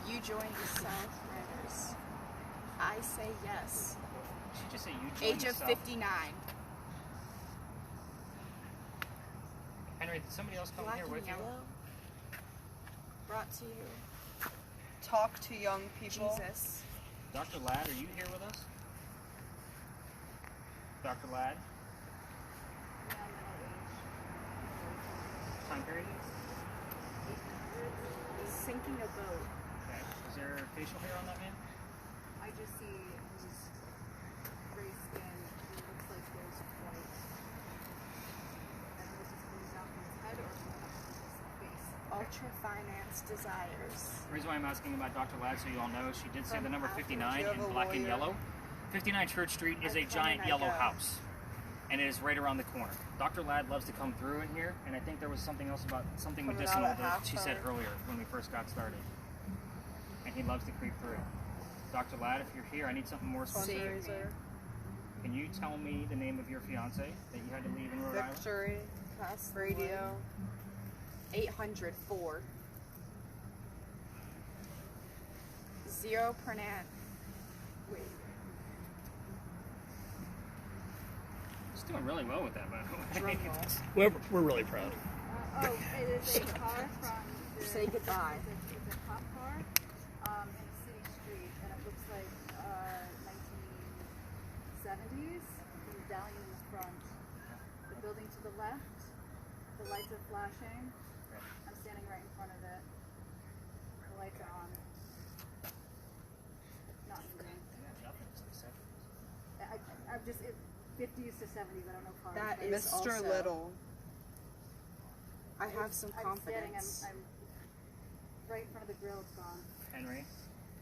You joined the South Riders. I say yes. Did she just say you joined Age the of South? 59. Henry, did somebody else come Black here and with you? yellow. Brought to you. Talk to young people. Jesus. Dr. Ladd, are you here with us? Dr. Ladd? Time period? Sinking a boat. Okay. Is there facial hair on that man? I just see his gray skin. It looks like there's white. I don't know if it's coming down from his head or from his face. Ultra finance desires. The reason why I'm asking about Dr. Ladd, so you all know, she did say From the number Alfred. 59 Do you have in a black and lawyer? yellow. 59 Church Street is a I giant find yellow that house, and it is right around the corner. Dr. Ladd loves to come through in here, and I think there was something else about something Coming medicinal out at that she said halftime. earlier when we first got started. And he loves to creep through. Dr. Ladd, if you're here, I need something more specific. Fundraiser. Can you tell me the name of your fiance that you had to leave in Rhode Island? Victory. Radio. 804. 0 pernat. Wait. She's doing really well with that, by the way. We're really proud. Oh, it is a car from the... Say goodbye. It's a cop car in a city street, and it looks like 1970s. The medallion in the front. The building to the left, the lights are flashing. I'm standing right in front of it. The lights are on. Not moving. I'm just 50s to 70s. I don't know cars. That is Mr. also- Little. I have some I'm standing. confidence. I'm right in front of the grill. It's gone. Henry,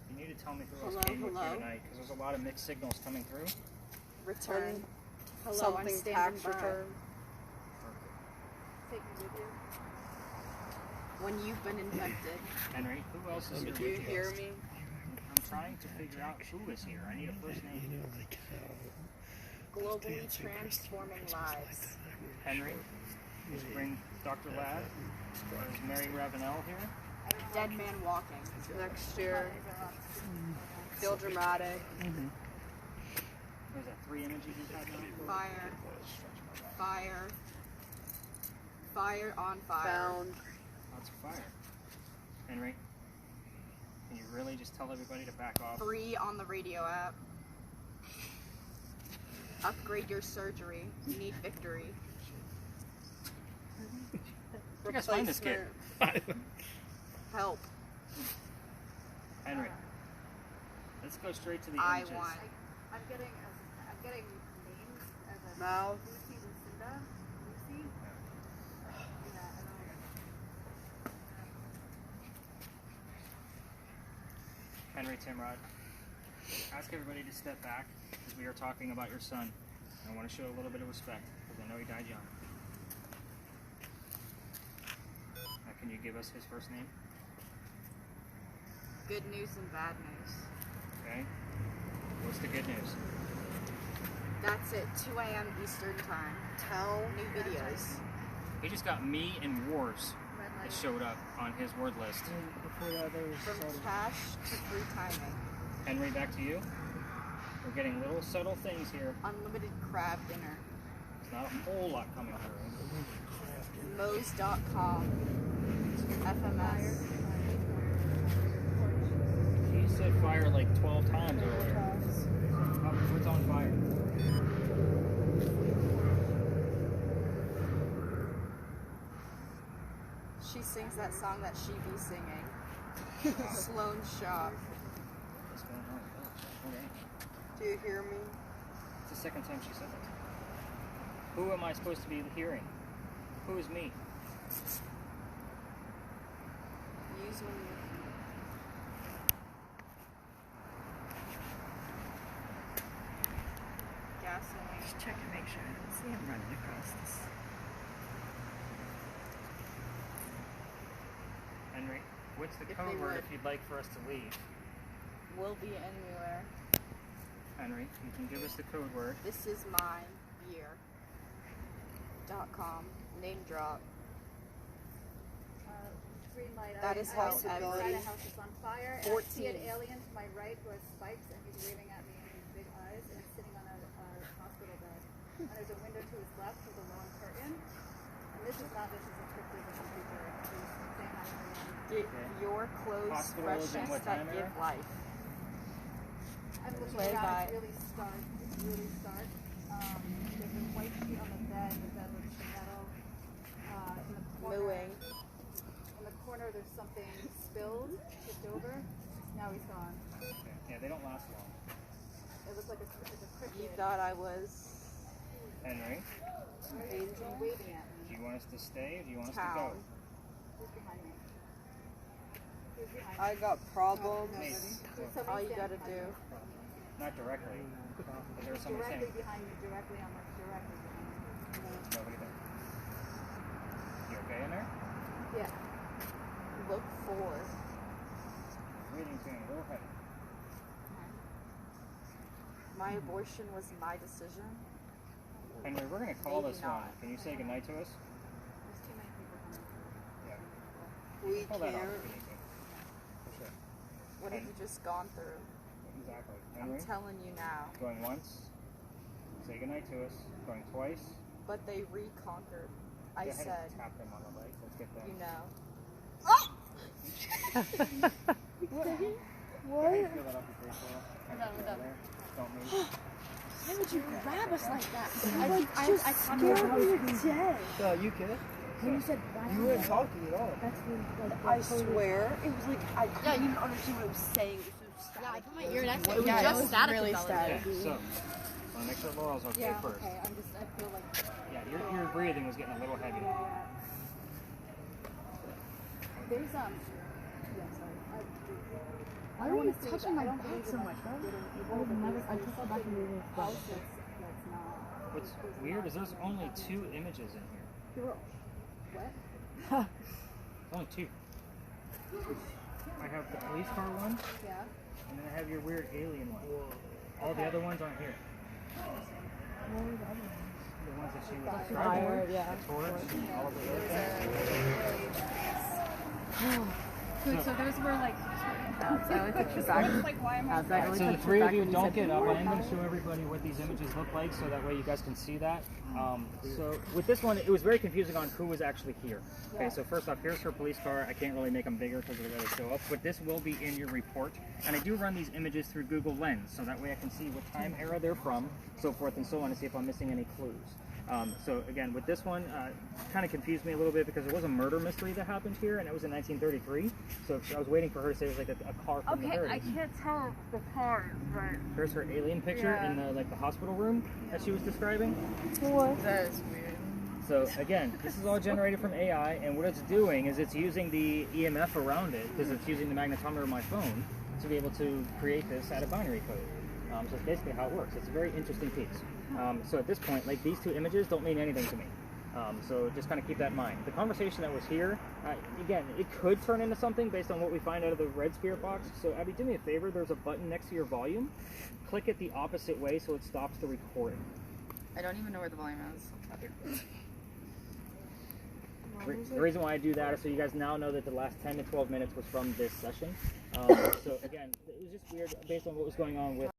you need to tell me who Hello, else came with hello? you tonight, because there's a lot of mixed signals coming through. Return. Hello, I'm Something standing tax by. return. Take me with you. When you've been infected. Henry, who else is here Do you with hear me? I'm trying to figure out who is here. I need a first name. Globally transforming lives. Henry, just bring Dr. Ladd. Is Mary Ravenel here? Dead man walking. Next year. Feel dramatic. There's that 3 images you've had now? Fire. Fire. Fire on fire. Found. Lots of fire. Henry, can you really just tell everybody to back off? Free on the radio app. Upgrade your surgery. You need victory. You guys find this kid? Help. Henry, let's go straight to the I images. want. I'm getting names as a Mouth. Lucy, Lucinda, Lucy. Yeah, I don't. Henry Timrod, ask everybody to step back because we are talking about your son. I want to show a little bit of respect because I know he died young. Now, can you give us his first name? Good news and bad news. Okay. What's the good news? That's it. 2 a.m. Eastern time. Tell new videos. He just got me and Wars that showed up on his word list. Before that, there was From cash to free timing. Henry, back to you. We're getting little subtle things here. Unlimited crab dinner. There's not a whole lot coming through. Moe's.com. FMS. He said fire like 12 times earlier. What's on fire? She sings that song that she be singing. Sloane's Shop. What's going on? Okay. Do you hear me? It's the second time she said that. Who am I supposed to be hearing? Who is me? Use when you... Gasoline. Just check to make sure I don't see him running across this. Henry, what's the If code they word would. if you'd like for us to leave? Will be anywhere. Henry, you can give us the code word. This is my year. .com. Name drop. Green light. That is I how inside every a house is on fire. And I 14. see an alien to my right who has spikes and he's waving at me and his big eyes and he's sitting on a hospital bed. And there's a window to his left with a long curtain. And this is encrypted. This is super. He's saying hi to everyone. Get your clothes Hospital is in freshness what that time give era? life. I'm looking Play around. by- It's really stark. It's really stark. There's a white sheet on the bed. The bed looks metal. In the corner. Mooing. In the corner, there's something spilled, tipped over. Now he's gone. Okay. Yeah, they don't last long. It looks like a cricket. You thought I was Henry, He's waving at me. do you want us to stay or do you want us to town. Who's behind me? Who's behind me? I got problems. There's somebody All you standing gotta behind do. go? Not directly. But there's me. somebody Directly saying behind me. Directly on my. Directly behind me. there's nobody there. You okay in there? Yeah. Look for. Breathing soon. Go ahead. My abortion was my decision. Henry, we're going to call Maybe this not. one. Can you say goodnight to us? There's too many people coming. Yeah. We Pull that off can't. if you need to. For sure. What have you just gone through? Exactly. I'm Henry, telling you now. going once. Say goodnight to us. Going twice. But they reconquered. I Go ahead said, and tap them on the legs. Let's get them. you know. Go ahead and feel that up your face oil. We're done. Don't move. Why would you grab us like that? I scared me to death. Oh, you kidding? When you said You weren't talking at all. that's when like I swear, it was like I couldn't even understand what it was saying. It was so static. Yeah, I put my ear next to it. It was Yeah, just it was static. really Okay, static. so I want to make sure Laurel's okay Yeah, first. okay, I feel like, Yeah, your breathing was getting a little heavy. there's, yeah, sorry. I don't want to touching my back so much, I would never. I took it back and read house that's not. What's weird is there's only 2 images in here. What? Only 2. I have the police car one, Yeah. and then I have your weird alien one. All the other ones aren't here. What were the other ones? The ones that she was Fire, describing. yeah. The torch, all of the other things. So those were like. Like, why am I? So the 3 of you don't get up. I am going to show everybody what these images look like, so that way you guys can see that. So with this one, it was very confusing on who was actually here. Okay, so first off, here's her police car. I can't really make them bigger because of the way they show up, but this will be in your report. And I do run these images through Google Lens, so that way I can see what time era they're from, so forth and so on, to see if I'm missing any clues. So again, with this one, kind of confused me a little bit because it was a murder mystery that happened here, and it was in 1933. So I was waiting for her to say it was like a car from the 30s. I can't tell the cars, but Here's her alien picture in the hospital room that she was describing. that is weird. So again, this is all generated from AI, and what it's doing is it's using the EMF around it, because it's using the magnetometer of my phone to be able to create this out of binary code. So it's basically how it works. It's a very interesting piece. So at this point, like, these 2 images don't mean anything to me. So just kind of keep that in mind. The conversation that was here, again, it could turn into something based on what we find out of the red spirit box. So Abby, do me a favor. There's a button next to your volume. Click it the opposite way so it stops the recording. I don't even know where the volume is. The reason why I do that is so you guys now know that the last 10 to 12 minutes was from this session. So again, it was just weird based on what was going on with